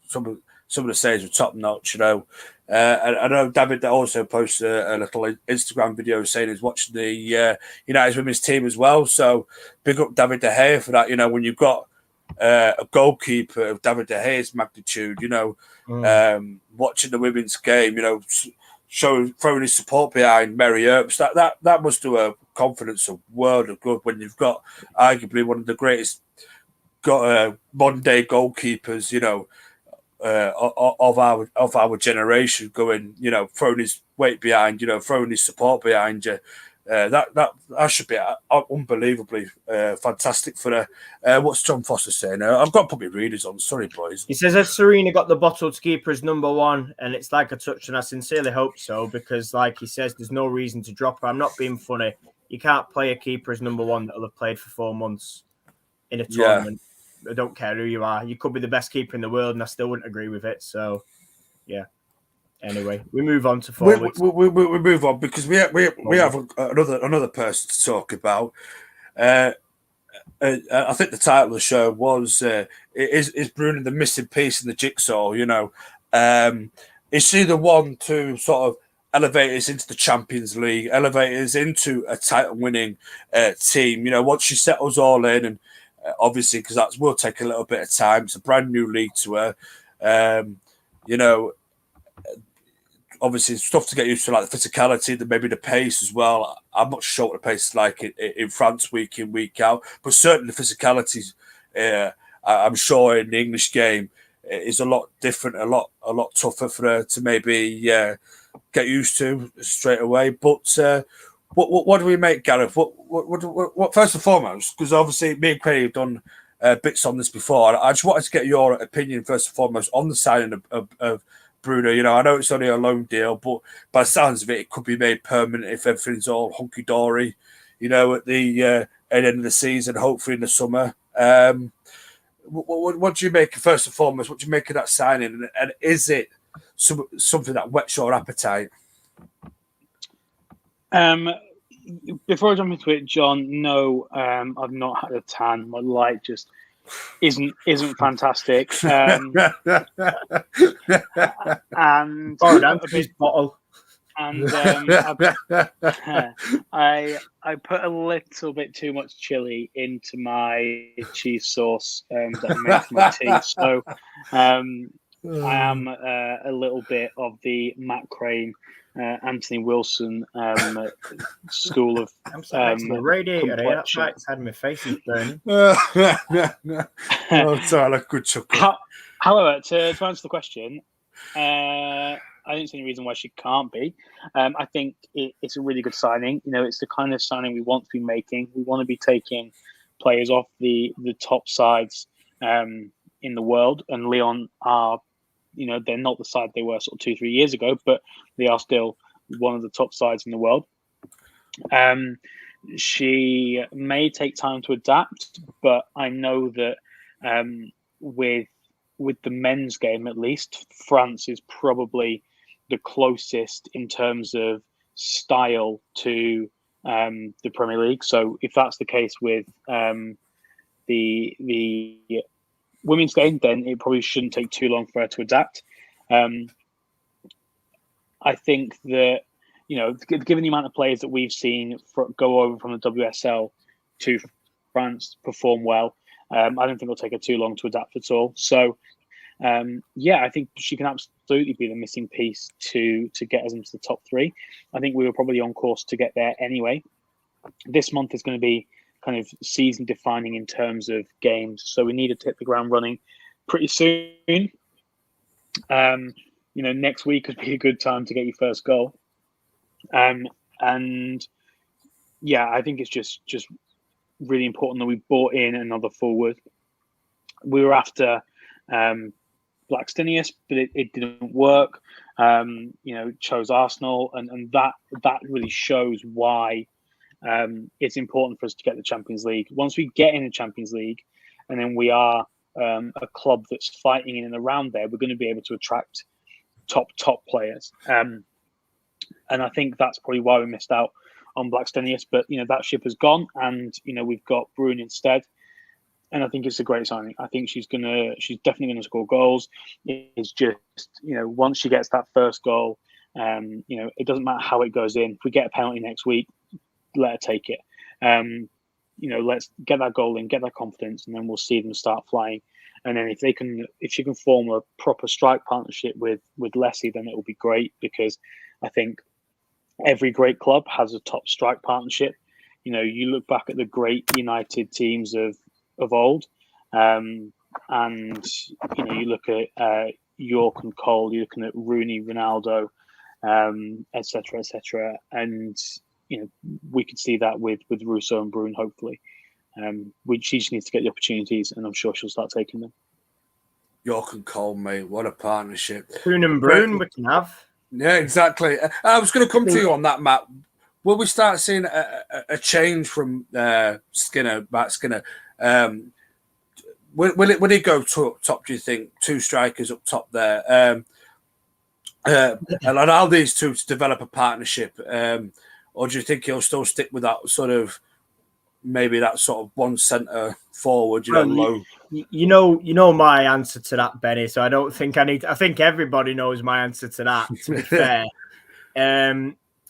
some of the saves were top notch, and I know David also posted a little Instagram video saying he's watching the United women's team as well. So big up David De Gea for that. When you've got a goalkeeper of David De Gea's magnitude, watching the women's game, throwing his support behind Mary Earps, that must do a confidence a world of good when you've got arguably one of the greatest modern day goalkeepers, of our generation going, throwing his weight behind, throwing his support behind you. That should be unbelievably fantastic for what's John Foster saying? I've got to put my readers on. Sorry, boys. He says, has Serena got the bottle to keep her as number one? And it's like a touch, and I sincerely hope so, because like he says, there's no reason to drop her. I'm not being funny. You can't play a keeper as number one that'll have played for 4 months in a tournament. I don't care who you are. You could be the best keeper in the world, and I still wouldn't agree with it. So, yeah. Anyway, we move on to forwards. We move on because we have another person to talk about. I think the title of the show was is Bruun the missing piece in the jigsaw? Is she the one to sort of elevate us into the Champions League, elevate us into a title-winning team? Once she settles all in, and obviously because that will take a little bit of time. It's a brand new league to her. Obviously, stuff to get used to, like the physicality, maybe the pace as well. I'm not sure what the pace is like in France week in, week out, but certainly the physicality, I'm sure in the English game is a lot different, a lot tougher for her to maybe get used to straight away. But what do we make, Gareth? What first and foremost, because obviously me and Craig have done bits on this before. I just wanted to get your opinion first and foremost on the signing of Bruno. I know it's only a loan deal, but by the sounds of it, it could be made permanent if everything's all hunky dory. At the end of the season, hopefully in the summer. What do you make first and foremost? What do you make of that signing, and is it something that whets your appetite? Before I jump into it, John, no, I've not had a tan. My light just isn't fantastic. And bottle. And I put a little bit too much chili into my cheese sauce that I make for my tea. So I am a little bit of the Matt Crane, Anthony Wilson school of. I'm sorry, the radiator. That's right. It's had my face is burning. Sorry, like good chuckle. However, to answer the question, I don't see any reason why she can't be. I think it's a really good signing. It's the kind of signing we want to be making. We want to be taking players off the top sides in the world, and Lyon are. They're not the side they were sort of 2-3 years ago, but they are still one of the top sides in the world. She may take time to adapt, but I know that with the men's game, at least, France is probably the closest in terms of style to the Premier League. So if that's the case with the women's game, then it probably shouldn't take too long for her to adapt. I think that, given the amount of players that we've seen go over from the WSL to France, perform well, I don't think it'll take her too long to adapt at all. So, I think she can absolutely be the missing piece to get us into the top three. I think we were probably on course to get there anyway. This month is going to be kind of season defining in terms of games, so we need to hit the ground running pretty soon. Next week could be a good time to get your first goal. I think it's just really important that we brought in another forward. We were after Blackstenius, but it didn't work. Chose Arsenal, and that really shows why it's important for us to get the Champions League. Once we get in the Champions League, and then we are a club that's fighting in and around there, we're going to be able to attract top players. And I think that's probably why we missed out on Blackstenius. But, that ship has gone, and, we've got Bruun instead. And I think it's a great signing. I think she's definitely going to score goals. It's just, once she gets that first goal, it doesn't matter how it goes in. If we get a penalty next week, let her take it. Let's get that goal in, get that confidence, and then we'll see them start flying. And then if she can form a proper strike partnership with Leslie, then it will be great, because I think every great club has a top strike partnership. You look back at the great United teams of old, and you look at York and Cole, you're looking at Rooney, Ronaldo, etc., and we could see that with Russo and Bruun, hopefully. She just needs to get the opportunities, and I'm sure she'll start taking them. York and Cole, mate, what a partnership. Bruun and Bruun we can have. Yeah, exactly. I was going to come to you on that, Matt. Will we start seeing a change from Matt Skinner? Will it go top, do you think? Two strikers up top there. And allow these two to develop a partnership? Or do you think he'll still stick with that sort of, maybe that sort of one centre forward, low? You know my answer to that, Benny. So I don't think I think everybody knows my answer to that, to be fair.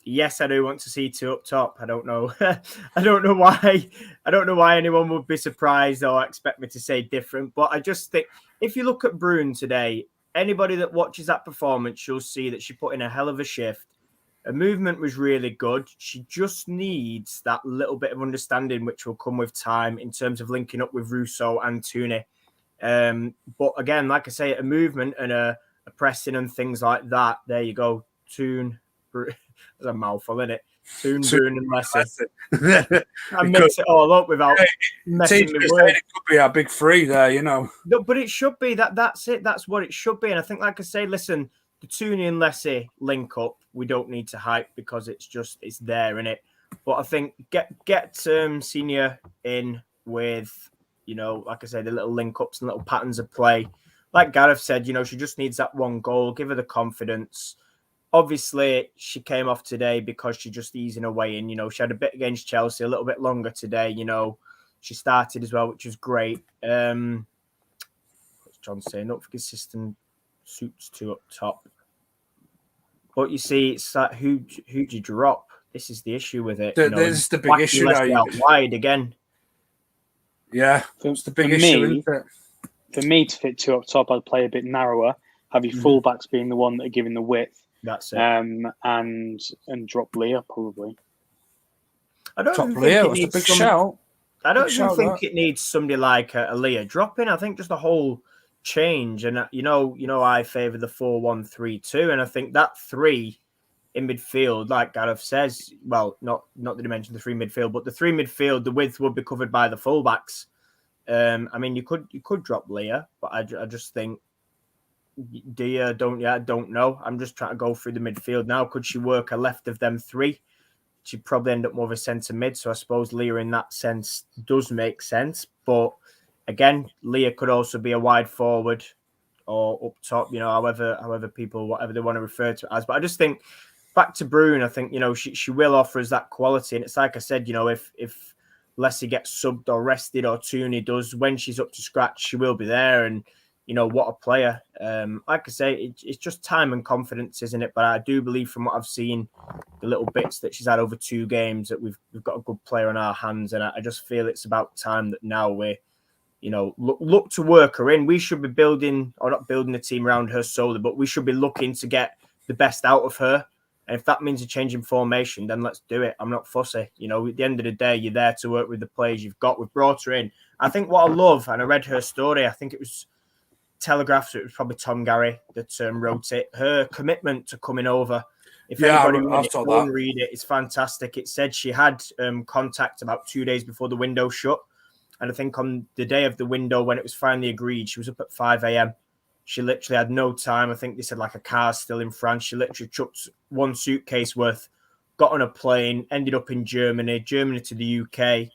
Yes, I do want to see two up top. I don't know. I don't know why anyone would be surprised or expect me to say different. But I just think if you look at Bruun today, anybody that watches that performance, you'll see that she put in a hell of a shift. Her movement was really good. She just needs that little bit of understanding, which will come with time in terms of linking up with Russo and Tooney. But again, like I say, a movement and a pressing and things like that. There you go. There's a mouthful, isn't it? Bruun and Leslie. I mix it all up without messing with words. It could be our big three there, No, but it should be that's it. That's what it should be. And I think, like I say, listen, the Tooney and Leslie link up, we don't need to hype because it's there, innit? But I think get Senior in with, like I say, the little link ups and little patterns of play. Like Gareth said, she just needs that one goal. Give her the confidence. Obviously, she came off today because she just easing her way in. She had a bit against Chelsea, a little bit longer today. She started as well, which was great. What's John saying? Not for consistent suits two up top. But you see, it's that who do you drop? This is the issue with it. This is the big issue now. Out wide again. Yeah, it's the big issue, isn't it? For me to fit two up top, I'd play a bit narrower. Have your fullbacks being the one that are giving the width. That's it. And drop Leah probably. I don't drop even Leah. think it It's a needs big shout. I don't even think it needs somebody like a Leah dropping. I think just a whole change, and I favour the 4-1-3-2, and I think that three in midfield, like Gareth says, well, not that he mentioned the three midfield, but the three midfield, the width would be covered by the fullbacks. I mean, you could drop Leah, but I just think. Do you? Don't you? I don't know. I'm just trying to go through the midfield now. Could she work a left of them three? She'd probably end up more of a centre mid. So I suppose Leah in that sense does make sense. But again, Leah could also be a wide forward or up top, however people, whatever they want to refer to it as. But I just think back to Bruun, I think, she will offer us that quality. And it's like I said, if Leslie gets subbed or rested or Tooney does, when she's up to scratch, she will be there. And what a player. Like I say, it's just time and confidence, isn't it? But I do believe from what I've seen, the little bits that she's had over 2 games, that we've got a good player in our hands. And I just feel it's about time that now we, look to work her in. We should be not building a team around her solely, but we should be looking to get the best out of her. And if that means a change in formation, then let's do it. I'm not fussy. At the end of the day, you're there to work with the players you've got. We've brought her in. I think what I love, and I read her story, I think it was Telegraph, so it was probably Tom Gary that wrote it. Her commitment to coming over. If anybody go and read it, it's fantastic. It said she had contact about 2 days before the window shut. And I think on the day of the window, when it was finally agreed, she was up at 5 a.m. She literally had no time. I think they said like a car's still in France. She literally chucked 1 suitcase worth, got on a plane, ended up in Germany to the UK.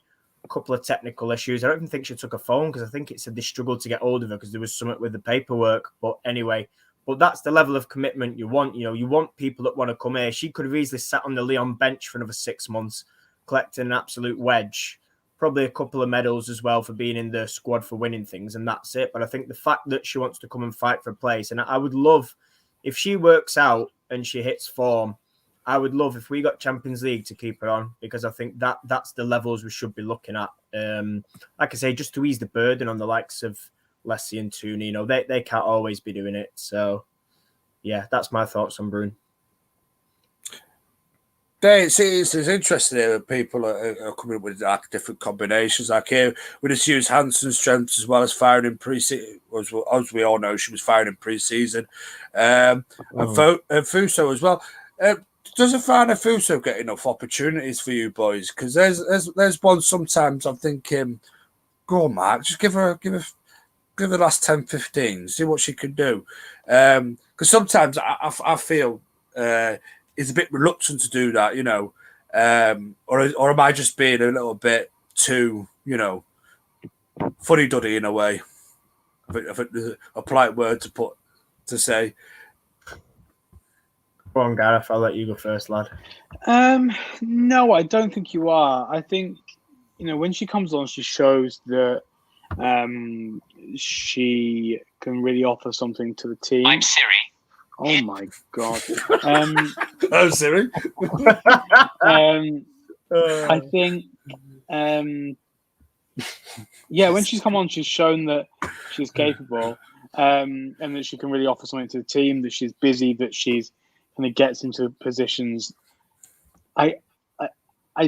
A couple of technical issues. I don't even think she took a phone because I think it said they struggled to get hold of her because there was something with the paperwork. But anyway, But that's the level of commitment you want. You want people that want to come here. She could have easily sat on the Lyon bench for another 6 months, collecting an absolute wedge, probably a couple of medals as well for being in the squad for winning things, and that's it. But I think the fact that she wants to come and fight for a place, and I would love if she works out and she hits form, I would love if we got Champions League to keep her on, because I think that's the levels we should be looking at. Like I say, just to ease the burden on the likes of Leslie and Tooney, they can't always be doing it. So, yeah, that's my thoughts on Bruun. It's interesting here that people are coming up with different combinations. Like here, we just use Hansen's strength as well as firing in pre-season. As we all know, she was firing in pre-season. And Fuso as well. Doesn't find Fuso get enough opportunities for you boys? Because there's one sometimes I'm thinking, go on, Mark, just give her the last 10, 15, see what she can do. Because sometimes I feel is a bit reluctant to do that, or am I just being a little bit too, fuddy-duddy in a way? I think there's a polite word to say. Go on, Gareth, I'll let you go first, lad. No, I don't think you are. I think, when she comes on, she shows that she can really offer something to the team. I'm Siri. Oh my god. Oh, Siri. I think, when she's come on, she's shown that she's capable, and that she can really offer something to the team. That she's busy. That she's kind of gets into positions. I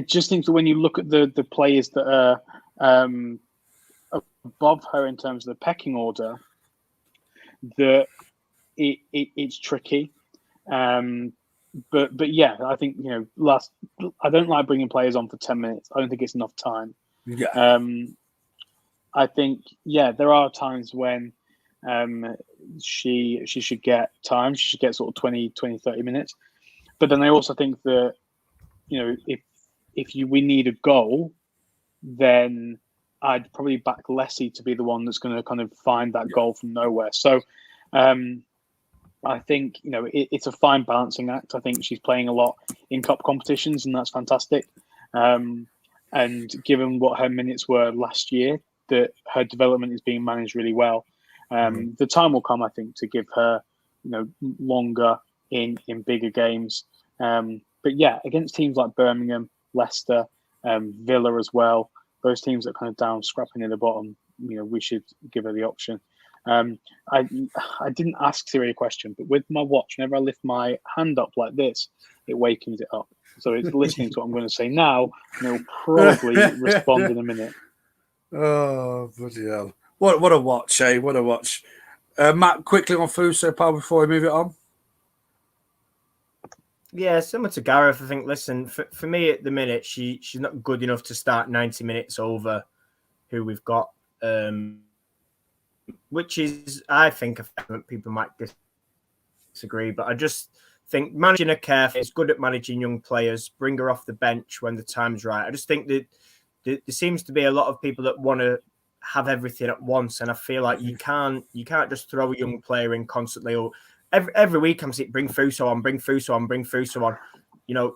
just think that when you look at the players that are above her in terms of the pecking order, that it's tricky. But yeah, I think I don't like bringing players on for 10 minutes. I don't think it's enough time. Yeah. I think there are times when she should get time. She should get sort of 20, 30 minutes. But then I also think that if we need a goal, then I'd probably back Leslie to be the one that's going to kind of find that goal from nowhere. So I think it's a fine balancing act. I think she's playing a lot in cup competitions, and that's fantastic. And given what her minutes were last year, that her development is being managed really well. The time will come, I think, to give her longer in bigger games. But yeah, against teams like Birmingham, Leicester, Villa as well, those teams that are kind of down, scrapping in the bottom, we should give her the option. I didn't ask Siri a question, but with my watch, whenever I lift my hand up like this, it wakens it up. So it's listening to what I'm going to say now, and it'll probably respond in a minute. Oh, bloody hell. What a watch, eh? What a watch. Matt, quickly on Fuso, pal, before we move it on. Yeah, similar to Gareth, I think, listen, for me at the minute, she's not good enough to start 90 minutes over who we've got, which is, I think, people might disagree, but I just think managing her carefully, is good at managing young players, bring her off the bench when the time's right. I just think that there seems to be a lot of people that want to have everything at once, and I feel like you can't just throw a young player in constantly. Or every week I'm saying, bring Fuso on.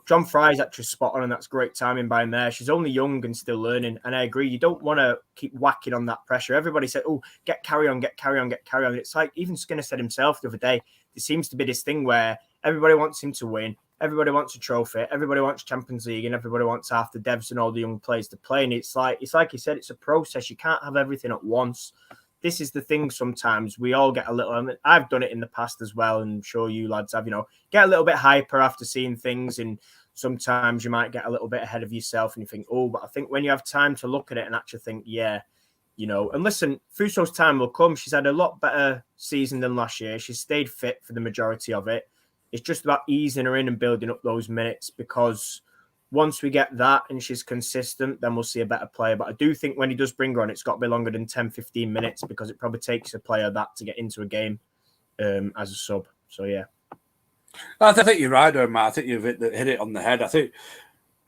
John Fry's actually spot on, and that's great timing by him there. She's only young and still learning, and I agree. You don't want to keep whacking on that pressure. Everybody said, "Oh, get carry on." It's like even Skinner said himself the other day. There seems to be this thing where everybody wants him to win. Everybody wants a trophy. Everybody wants Champions League, and everybody wants half the devs and all the young players to play. And it's like you said, it's a process. You can't have everything at once. This is the thing. Sometimes we all get a little. I mean, I've done it in the past as well, and I'm sure you lads have. Get a little bit hyper after seeing things, and sometimes you might get a little bit ahead of yourself, and you think, oh, but I think when you have time to look at it and actually think, yeah. And listen, Fuso's time will come. She's had a lot better season than last year. She's stayed fit for the majority of it. It's just about easing her in and building up those minutes, because once we get that and she's consistent, then we'll see a better player. But I do think when he does bring her on, it's got to be longer than 10, 15 minutes, because it probably takes a player that to get into a game as a sub. So, yeah. I think you're right, though, Matt. I think you've hit it on the head. I think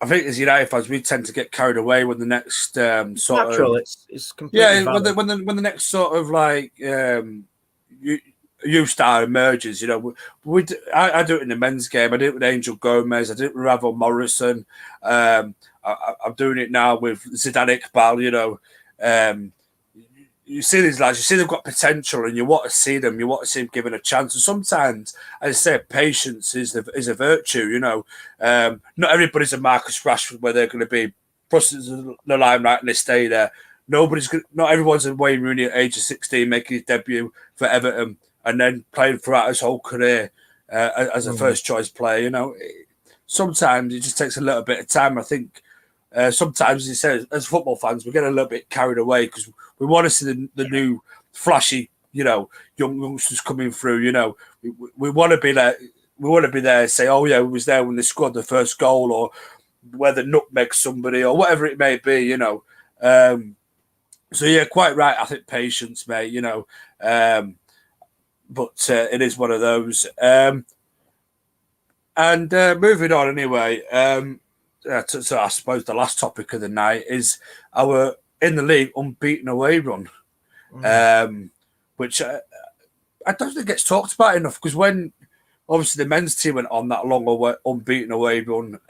as United fans, we tend to get carried away when the next natural. It's completely yeah. valid. When the next sort of like youth star emerges. You know, I do it in the men's game. I did it with Angel Gomez. I did it with Ravel Morrison. I'm doing it now with Zidane Iqbal. You know, you see these lads, you see they've got potential, and you want to see them. You want to see them given a chance. And sometimes, as I say, patience is a virtue. You know, not everybody's a Marcus Rashford where they're going to be thrust into the limelight and they stay there. Not everyone's a Wayne Rooney at age of 16 making his debut for Everton and then playing throughout his whole career as a first choice player. You know, sometimes it just takes a little bit of time. I think sometimes, you say, as football fans, we get a little bit carried away because we want to see the new flashy, you know, youngsters coming through. You know, we want to be there. We want to be there and say, oh yeah, we was there when they scored the first goal, or whether nutmeg somebody or whatever it may be. You know. So yeah, quite right. I think patience, mate. You know, but it is one of those. And moving on, anyway. So I suppose the last topic of the night is our in the league unbeaten away run, which I don't think gets talked about enough, because when obviously the men's team went on that long unbeaten away run.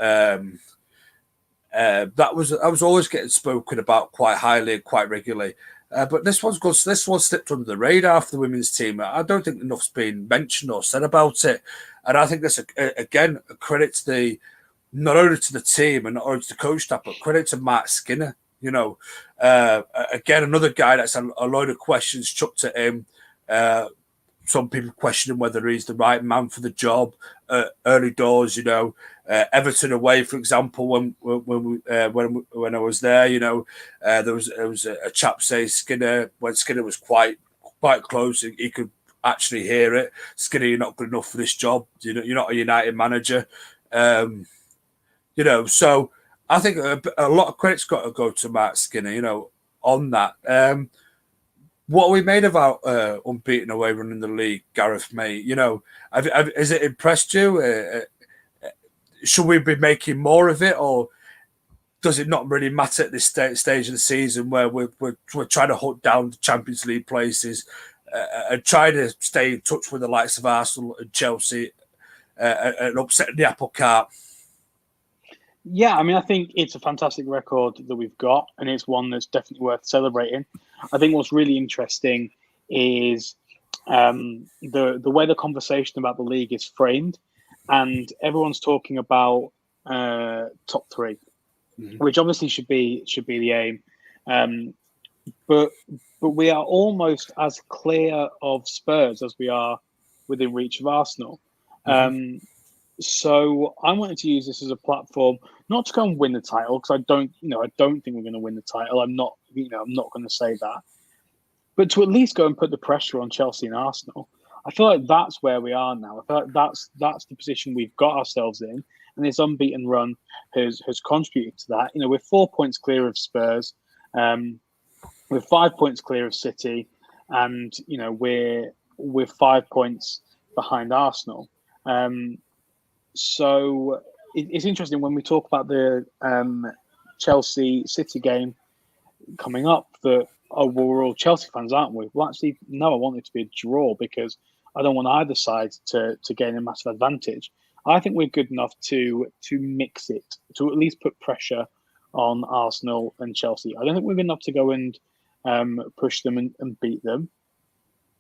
That was always getting spoken about quite highly and quite regularly. But this one's good. This one slipped under the radar for the women's team. I don't think enough's been mentioned or said about it. And I think that's, again, a credit to not only to the team and not only to the coach staff, but credit to Mark Skinner. You know, again, another guy that's a load of questions chucked at him. Some people questioning whether he's the right man for the job. Early doors, you know, Everton away, for example, when I was there, you know, there was a chap saying Skinner, when Skinner was quite close, he could actually hear it. Skinner, you're not good enough for this job. You know, you're not a United manager. You know, so I think a lot of credit's got to go to Mark Skinner, you know, on that. What we made of our unbeaten away run in the league, Gareth, mate? You know, has it impressed you? Should we be making more of it, or does it not really matter at this stage of the season where we're trying to hunt down the Champions League places and trying to stay in touch with the likes of Arsenal and Chelsea and upsetting the apple cart? Yeah, I mean, I think it's a fantastic record that we've got, and it's one that's definitely worth celebrating. I think what's really interesting is the way the conversation about the league is framed, and everyone's talking about top three, which obviously should be the aim. But we are almost as clear of Spurs as we are within reach of Arsenal. So I wanted to use this as a platform, not to go and win the title, because I don't think we're going to win the title. I'm not going to say that, but to at least go and put the pressure on Chelsea and Arsenal. I feel like that's where we are now. I feel like that's the position we've got ourselves in, and this unbeaten run has contributed to that. You know, we're 4 points clear of Spurs, we're 5 points clear of City, and you know we're 5 points behind Arsenal. So it's interesting when we talk about the Chelsea City game coming up that, oh, well, we're all Chelsea fans, aren't we? Well, actually, no, I want it to be a draw because I don't want either side to gain a massive advantage. I think we're good enough to mix it, to at least put pressure on Arsenal and Chelsea. I don't think we're good enough to go and push them and beat them.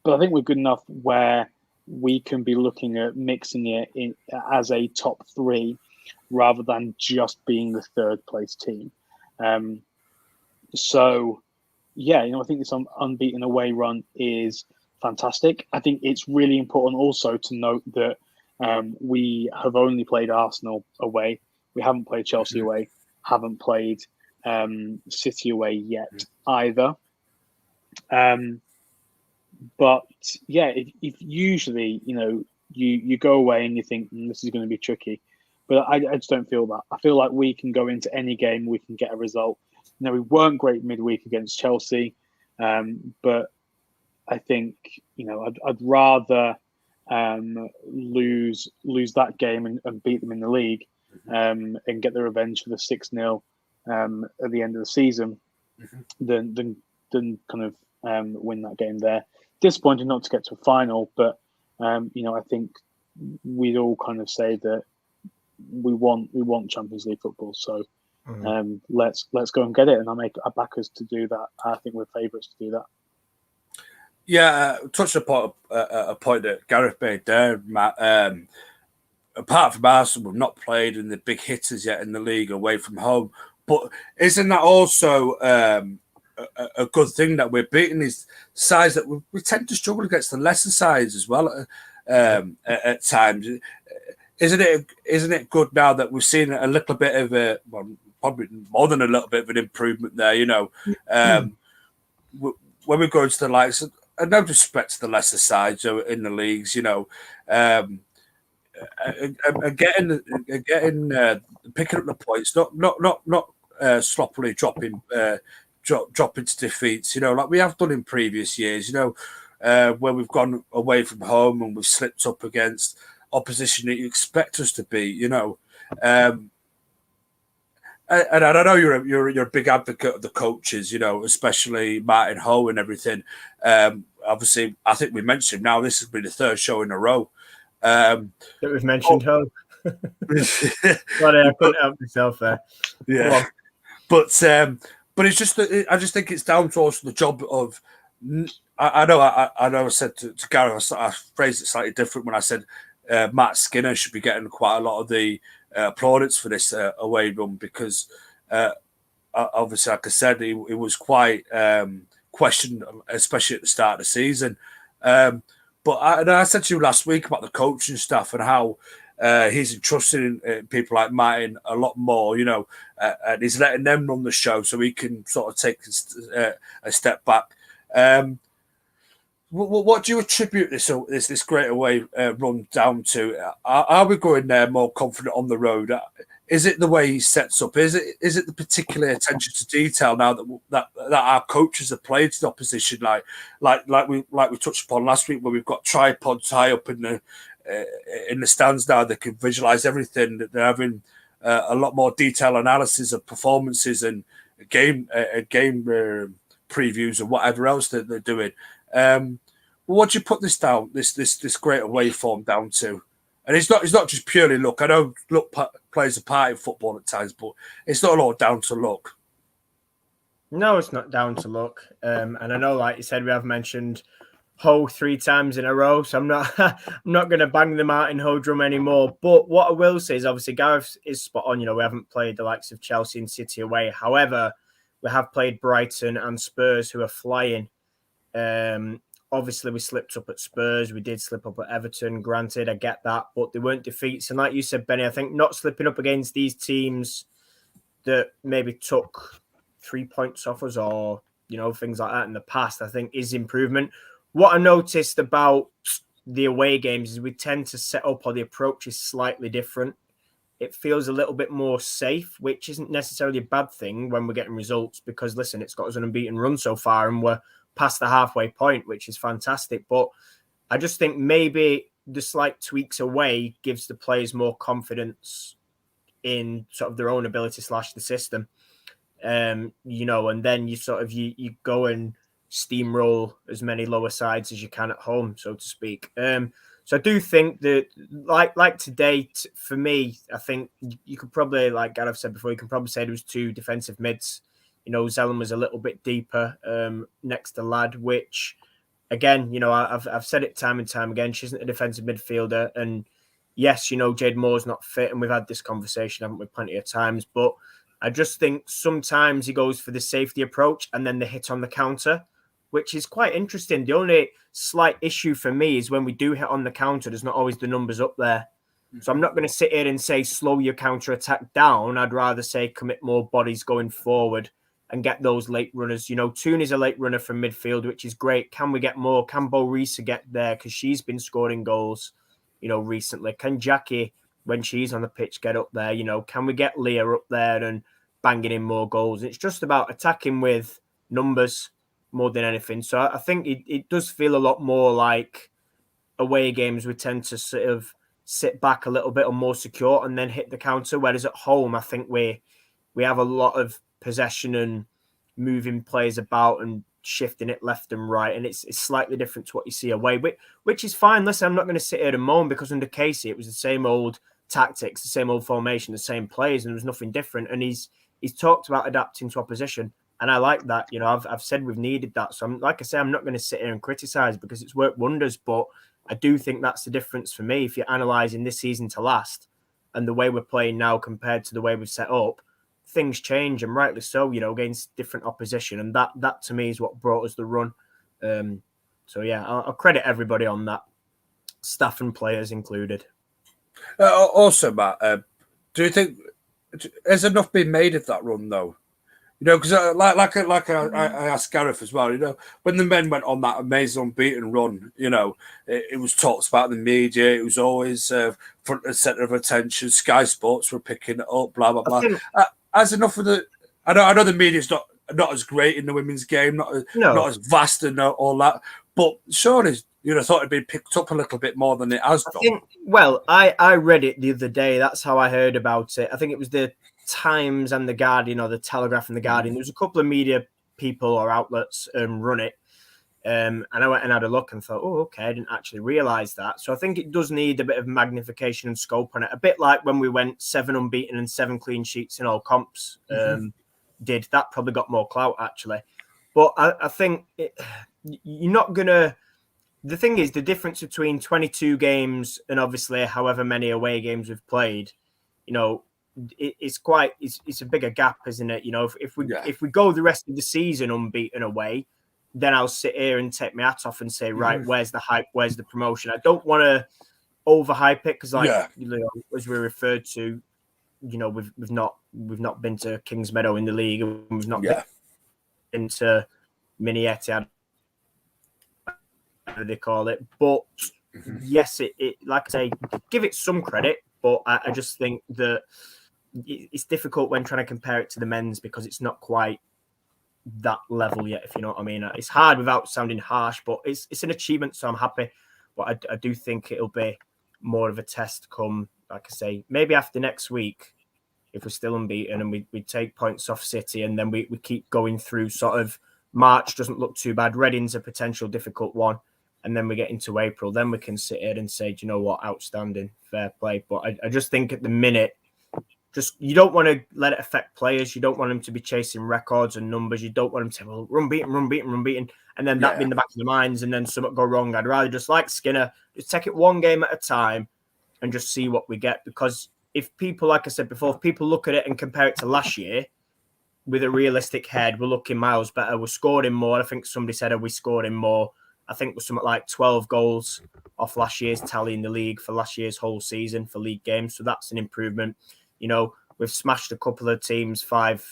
But I think we're good enough where we can be looking at mixing it in as a top three rather than just being the third place team. So, yeah, you know, I think this unbeaten away run is fantastic. I think it's really important also to note that we have only played Arsenal away. We haven't played Chelsea away, haven't played City away yet either. But yeah, if usually, you know, you go away and you think this is going to be tricky, but I just don't feel that. I feel like we can go into any game, we can get a result. You know, we weren't great midweek against Chelsea, but I think, you know, I'd rather lose that game and beat them in the league and get the revenge for the 6-0 at the end of the season than kind of win that game there. Disappointing not to get to a final, but I think we'd all kind of say that we want Champions League football. So let's go and get it. And I back us to do that. I think we're favourites to do that. Yeah, touched upon a point that Gareth made there, Matt. Apart from Arsenal, we've not played in the big hitters yet in the league away from home. But isn't that also a good thing that we're beating these sides that we tend to struggle against the lesser sides as well at times? Isn't it good now that we've seen a little bit of probably more than a little bit of an improvement there? When we go into the likes, and no disrespect to the lesser sides in the leagues, getting picking up the points, not sloppily dropping to defeats. Like we have done in previous years. Where we've gone away from home and we've slipped up against opposition that you expect us to beat. And I know you're a big advocate of the coaches, especially Martin Ho and everything. Obviously, I think we mentioned now this has been the third show in a row that we've mentioned Ho. Sorry, I couldn't help myself there. Yeah, but it's just that I just think it's down to also the job of. I know I said to Gareth, I phrased it slightly different when I said Matt Skinner should be getting quite a lot of the plaudits for this away run because obviously, like I said, he was quite questioned, especially at the start of the season. But I said to you last week about the coaching staff and how he's entrusted in people like Martin a lot more, and he's letting them run the show so he can sort of take a step back. What do you attribute this great away run down to? Are we going there more confident on the road? Is it the way he sets up? Is it the particular attention to detail now that our coaches have played to the opposition, like we touched upon last week, where we've got tripods high up in the stands now that can visualize everything. That they're having a lot more detailed analysis of performances and game previews and whatever else that they're doing. What do you put this down? This great away form down to? And it's not just purely luck. I know luck plays a part in football at times, but it's not all down to luck. No, it's not down to luck. And I know, like you said, we have mentioned Ho 3 times in a row, so I'm not going to bang the Martin Ho drum anymore. But what I will say is, obviously, Gareth is spot on. We haven't played the likes of Chelsea and City away. However, we have played Brighton and Spurs, who are flying. Obviously, we slipped up at Spurs. We did slip up at Everton. Granted, I get that, but they weren't defeats. And like you said, Benny, I think not slipping up against these teams that maybe took 3 points off us or, things like that in the past, I think is improvement. What I noticed about the away games is we tend to set up, or the approach is slightly different. It feels a little bit more safe, which isn't necessarily a bad thing when we're getting results because, listen, it's got us an unbeaten run so far and we're past the halfway point, which is fantastic. But I just think maybe the slight tweaks away gives the players more confidence in sort of their own ability / the system. And then you go and steamroll as many lower sides as you can at home, so to speak. So I do think that, like today, for me, I think you could probably, like Gareth said before, you can probably say there was 2 defensive mids. Zelen was a little bit deeper next to Ladd, which, again, I've said it time and time again. She isn't a defensive midfielder. And yes, Jade Moore's not fit. And we've had this conversation, haven't we, plenty of times. But I just think sometimes he goes for the safety approach and then the hit on the counter, which is quite interesting. The only slight issue for me is when we do hit on the counter, there's not always the numbers up there. So I'm not going to sit here and say slow your counter attack down. I'd rather say commit more bodies going forward and get those late runners. Toon is a late runner from midfield, which is great. Can we get more? Can Bo Risa get there? Because she's been scoring goals, recently. Can Jackie, when she's on the pitch, get up there? Can we get Leah up there and banging in more goals? It's just about attacking with numbers more than anything. So I think it does feel a lot more like away games. We tend to sort of sit back a little bit or more secure and then hit the counter. Whereas at home, I think we have a lot of possession and moving players about and shifting it left and right, and it's slightly different to what you see away, which is fine. Listen, I'm not going to sit here and moan because under Casey it was the same old tactics, the same old formation, the same players, and there was nothing different. And he's talked about adapting to opposition, and I like that. You know, I've said we've needed that. So like I say, I'm not going to sit here and criticize because it's worked wonders, but I do think that's the difference for me. If you're analysing this season to last and the way we're playing now compared to the way we've set up, things change, and rightly so, you know, against different opposition. And that to me is what brought us the run. So yeah, I'll credit everybody on that, staff and players included. Also, Matt, do you think has enough been made of that run though? You know, because I asked Gareth as well. You know, when the men went on that amazing unbeaten run, you know, it was talked about in the media. It was always front and center of attention. Sky Sports were picking it up. Blah blah blah. As enough of the, I know the media's not as great in the women's game, not as vast and all that. But surely you'd have thought it'd been picked up a little bit more than it has done. I read it the other day. That's how I heard about it. I think it was the Times and the Guardian, or the Telegraph and the Guardian. There was a couple of media people or outlets run it. And I went and had a look and thought, oh, okay, I didn't actually realise that. So I think it does need a bit of magnification and scope on it. A bit like when we went 7 unbeaten and 7 clean sheets in all comps. That probably got more clout, actually. But I think you're not going to... The thing is, the difference between 22 games and obviously however many away games we've played, you know, it's a bigger gap, isn't it? You know, if we go the rest of the season unbeaten away, then I'll sit here and take my hat off and say, right, where's the hype? Where's the promotion? I don't want to overhype it because, you know, as we referred to, you know, we've not been to Kings Meadow in the league, and we've not been to Mini Etihad, whatever they call it. But yes, it like I say, give it some credit, but I just think that it's difficult when trying to compare it to the men's because it's not quite that level yet, if you know what I mean. It's hard without sounding harsh, but it's an achievement, so I'm happy. But I do think it'll be more of a test come, like I say, maybe after next week, if we're still unbeaten and we take points off City, and then we keep going through sort of March doesn't look too bad. Reading's a potential difficult one. And then we get into April, then we can sit here and say, do you know what, outstanding, fair play. But I just think at the minute, you don't want to let it affect players. You don't want them to be chasing records and numbers. You don't want them to say, well, run beaten. And then that be in the back of their minds and then something go wrong. I'd rather just like Skinner, just take it one game at a time and just see what we get. Because if people, like I said before, if people look at it and compare it to last year with a realistic head, we're looking miles better. We're scoring more. I think somebody said, are we scoring more? I think it was something like 12 goals off last year's tally in the league for last year's whole season for league games. So that's an improvement. You know, we've smashed a couple of teams 5-0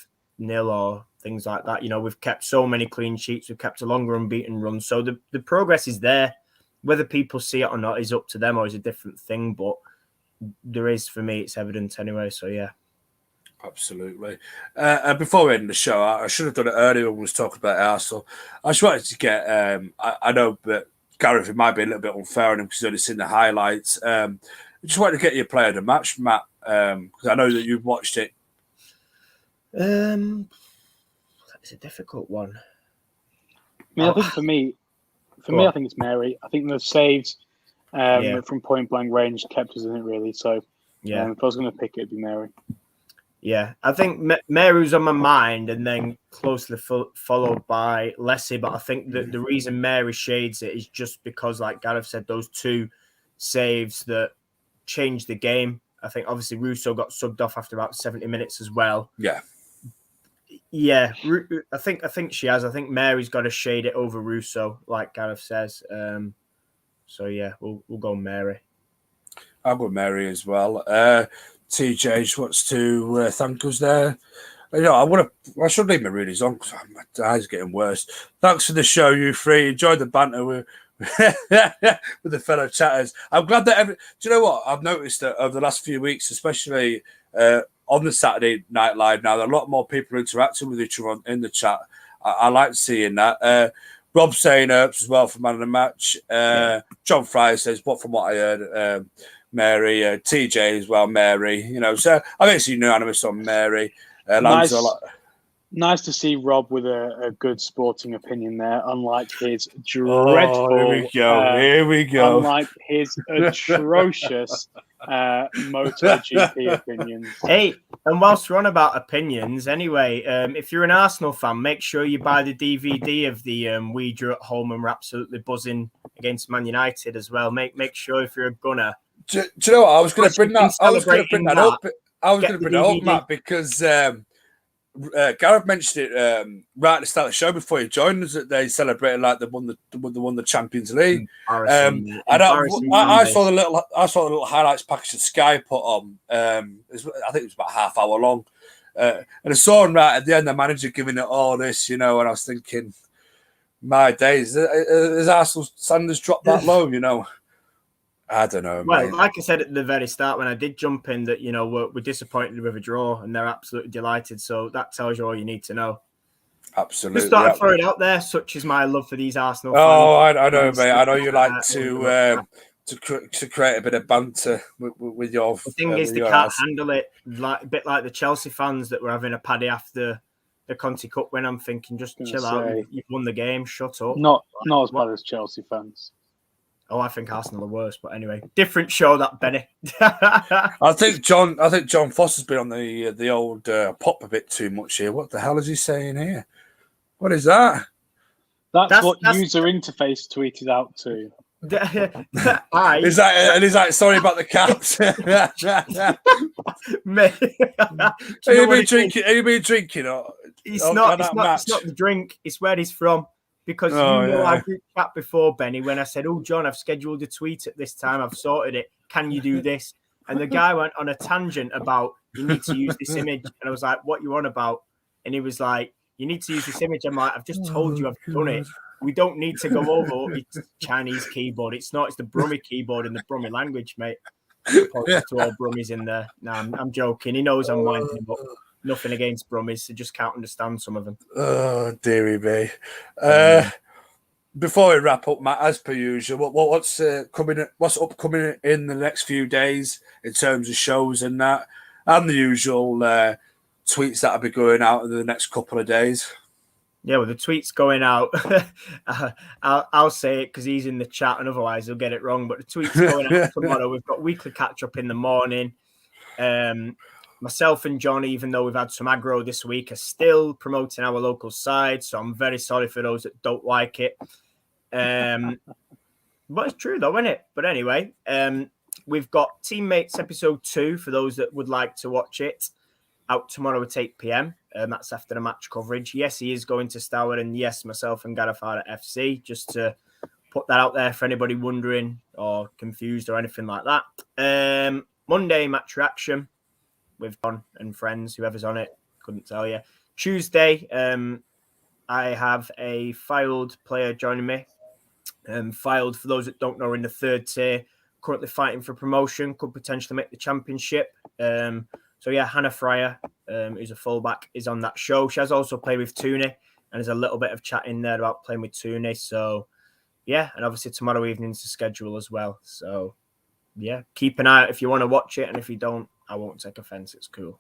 or things like that. You know, we've kept so many clean sheets. We've kept a longer unbeaten run. So the progress is there. Whether people see it or not is up to them or is a different thing. But there is, for me, it's evident anyway. So, yeah. Absolutely. Before we end the show, I should have done it earlier when we was talking about Arsenal. I just wanted to get, I know that Gareth, it might be a little bit unfair on him because he's only seen the highlights. I just wanted to get your player of the match, Matt, because I know that you've watched it. It's a difficult one. I mean, I think for me, I think it's Mary. I think the saves from point blank range kept us in it really. So if I was going to pick it, it'd be Mary. Yeah, I think Mary was on my mind and then closely followed by Leslie. But I think that the reason Mary shades it is just because, like Gareth said, those 2 saves that changed the game. I think obviously Russo got subbed off after about 70 minutes as well. Yeah, I think she has. I think Mary's got to shade it over Russo, like Gareth says. So yeah, we'll go Mary. I'll go Mary as well. TJ just wants to thank us there. You know, I should leave my readers on because my eyes are getting worse. Thanks for the show, you three. Enjoyed the banter with the fellow chatters. I'm glad that do you know what? I've noticed that over the last few weeks, especially on the Saturday Night Live now, there are a lot more people interacting with each other in the chat. I like seeing that. Rob saying Earps as well for man of the match. John Fryer says, from what I heard, Mary, TJ as well, Mary. You know, so I think it's unanimous on Mary. Nice to see Rob with a good sporting opinion there, unlike his Oh, dreadful, here we go. Here we go. unlike his atrocious MotoGP opinions. Hey, and whilst we're on about opinions, anyway, if you're an Arsenal fan, make sure you buy the DVD of the we drew at home and we're absolutely buzzing against Man United as well. Make sure if you're a gunner. Do you know what? I was going to bring that. I was going to bring that up. I was going to bring it up, Matt, because Gareth mentioned it right at the start of the show before you joined us that they celebrated like they won the Champions League. And I saw the little highlights package that Sky put on. I think it was about half hour long, and I saw him right at the end. The manager giving it all this, and I was thinking, my days, has Arsenal standards dropped that low? I don't know. Well, mate. like I said at the very start when I did jump in that, we're disappointed with a draw and they're absolutely delighted. So that tells you all you need to know. Absolutely. Just thought I'd throw it out there, such is my love for these Arsenal fans. Oh, I know, mate. I know you like to create a bit of banter with your. The thing is, they can't handle it. A bit like the Chelsea fans that were having a paddy after the Conti Cup win. I'm thinking, just chill out. You've won the game. Shut up. Not as bad as Chelsea fans. Oh, I think Arsenal are worse, but anyway, different show that Benny. I think John Foster's been on the old pop a bit too much here. What the hell is he saying here? What is that? That's what user interface tweeted out to. Is that sorry about the caps? Are you been drinking? Or, it's not the drink. It's where he's from. Because I group chat before, Benny, when I said, "Oh, John, I've scheduled a tweet at this time. I've sorted it. Can you do this?" And the guy went on a tangent about you need to use this image, and I was like, "What you on about?" And he was like, "You need to use this image." I'm like, "I've just told you I've done it. We don't need to go over it's Chinese keyboard. It's not. It's the Brummie keyboard in the Brummie language, mate." To all Brummies in there. No, I'm joking. He knows I'm winding him up. Nothing against Brummies, I just can't understand some of them. Oh, dearie me. Before we wrap up, Matt, as per usual, what's upcoming in the next few days in terms of shows and that, and the usual tweets that'll be going out in the next couple of days? Yeah, well, the tweet's going out. I'll say it because he's in the chat, and otherwise he'll get it wrong. But the tweet's going out tomorrow. We've got weekly catch up in the morning. Myself and John, even though we've had some aggro this week, are still promoting our local side. So I'm very sorry for those that don't like it. But it's true though, isn't it? But anyway, we've got Teammates episode 2 for those that would like to watch it, out tomorrow at 8 p.m. That's after the match coverage. Yes, he is going to Stour, and yes, myself and Gareth are at FC, just to put that out there for anybody wondering or confused or anything like that. Monday, match reaction with John and friends, whoever's on it, couldn't tell you. Tuesday, I have a filed player joining me. Filed, for those that don't know, are in the 3rd tier, currently fighting for promotion, could potentially make the championship. So yeah, Hannah Fryer, who's a fullback, is on that show. She has also played with Tooney, and there's a little bit of chat in there about playing with Tooney. So yeah, and obviously tomorrow evening's the schedule as well. So yeah, keep an eye out if you want to watch it, and if you don't, I won't take offence. It's cool.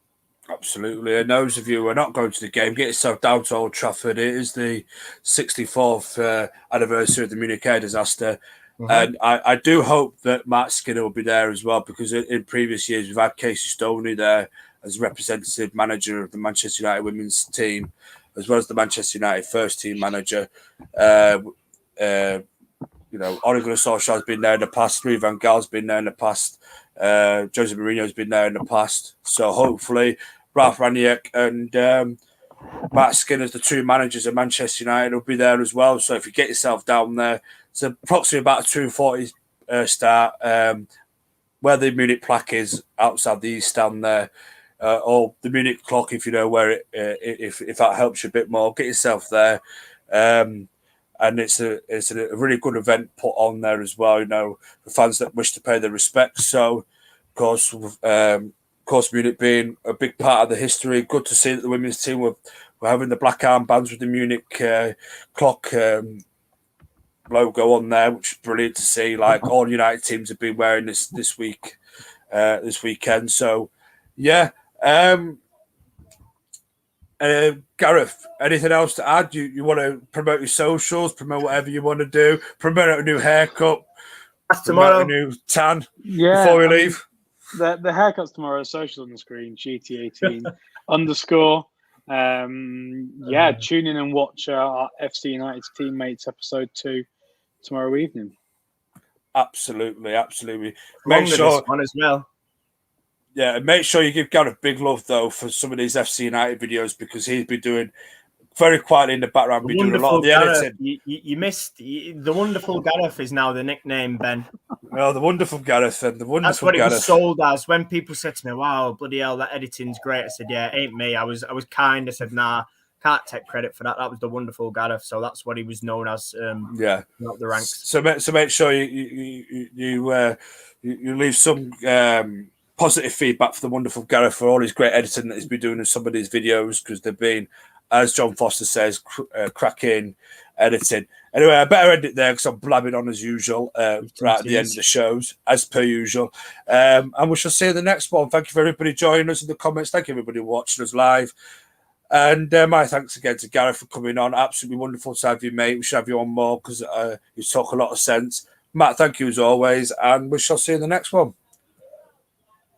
Absolutely. And those of you who are not going to the game, get yourself down to Old Trafford. It is the 64th anniversary of the Munich air disaster. Mm-hmm. And I do hope that Matt Skinner will be there as well, because in previous years we've had Casey Stoney there as representative manager of the Manchester United women's team, as well as the Manchester United first team manager. Ole Gunnar Solskjaer's been there in the past. Louis van Gaal's been there in the past. Jose Mourinho's been there in the past. So hopefully Ralph Ranieri and Matt Skinner, the 2 managers of Manchester United, will be there as well. So if you get yourself down there, it's approximately about a 2:40 start. Where the Munich plaque is outside the East Stand there, or the Munich clock, if you know where it, if that helps you a bit more, get yourself there. And it's a really good event put on there as well. For fans that wish to pay their respects. So, of course, Munich being a big part of the history. Good to see that the women's team were having the black armbands with the Munich clock logo on there, which is brilliant to see. Like all United teams have been wearing this weekend. So, yeah. Gareth, anything else to add? You want to promote your socials, promote whatever you want to do, promote a new haircut, That's tomorrow. promote a new tan Yeah, before we leave. The haircut's tomorrow. Social on the screen. GT18 _ tune in and watch our FC United's Teammates episode 2 tomorrow evening. Absolutely. Make sure this one as well. Yeah, make sure you give Gareth big love though for some of these FC United videos, because he's been doing very quietly in the background, be doing a lot of the Gareth, editing. You missed the wonderful Gareth is now the nickname, Ben. Oh, the wonderful Gareth and the wonderful That's what Gareth. It was sold as. When people said to me, "Wow, bloody hell, that editing's great," I said, "Yeah, it ain't me." I was kind. I said, "Nah, can't take credit for that. That was the wonderful Gareth." So that's what he was known as. Not the ranks. So make sure you leave some positive feedback for the wonderful Gareth for all his great editing that he's been doing in some of these videos, because they've been, as John Foster says, cracking editing. Anyway, I better end it there because I'm blabbing on as usual right at the end of the shows, as per usual. And we shall see you in the next one. Thank you for everybody joining us in the comments. Thank you everybody watching us live. And my thanks again to Gareth for coming on. Absolutely wonderful to have you, mate. We should have you on more because you talk a lot of sense. Matt, thank you as always. And we shall see you in the next one.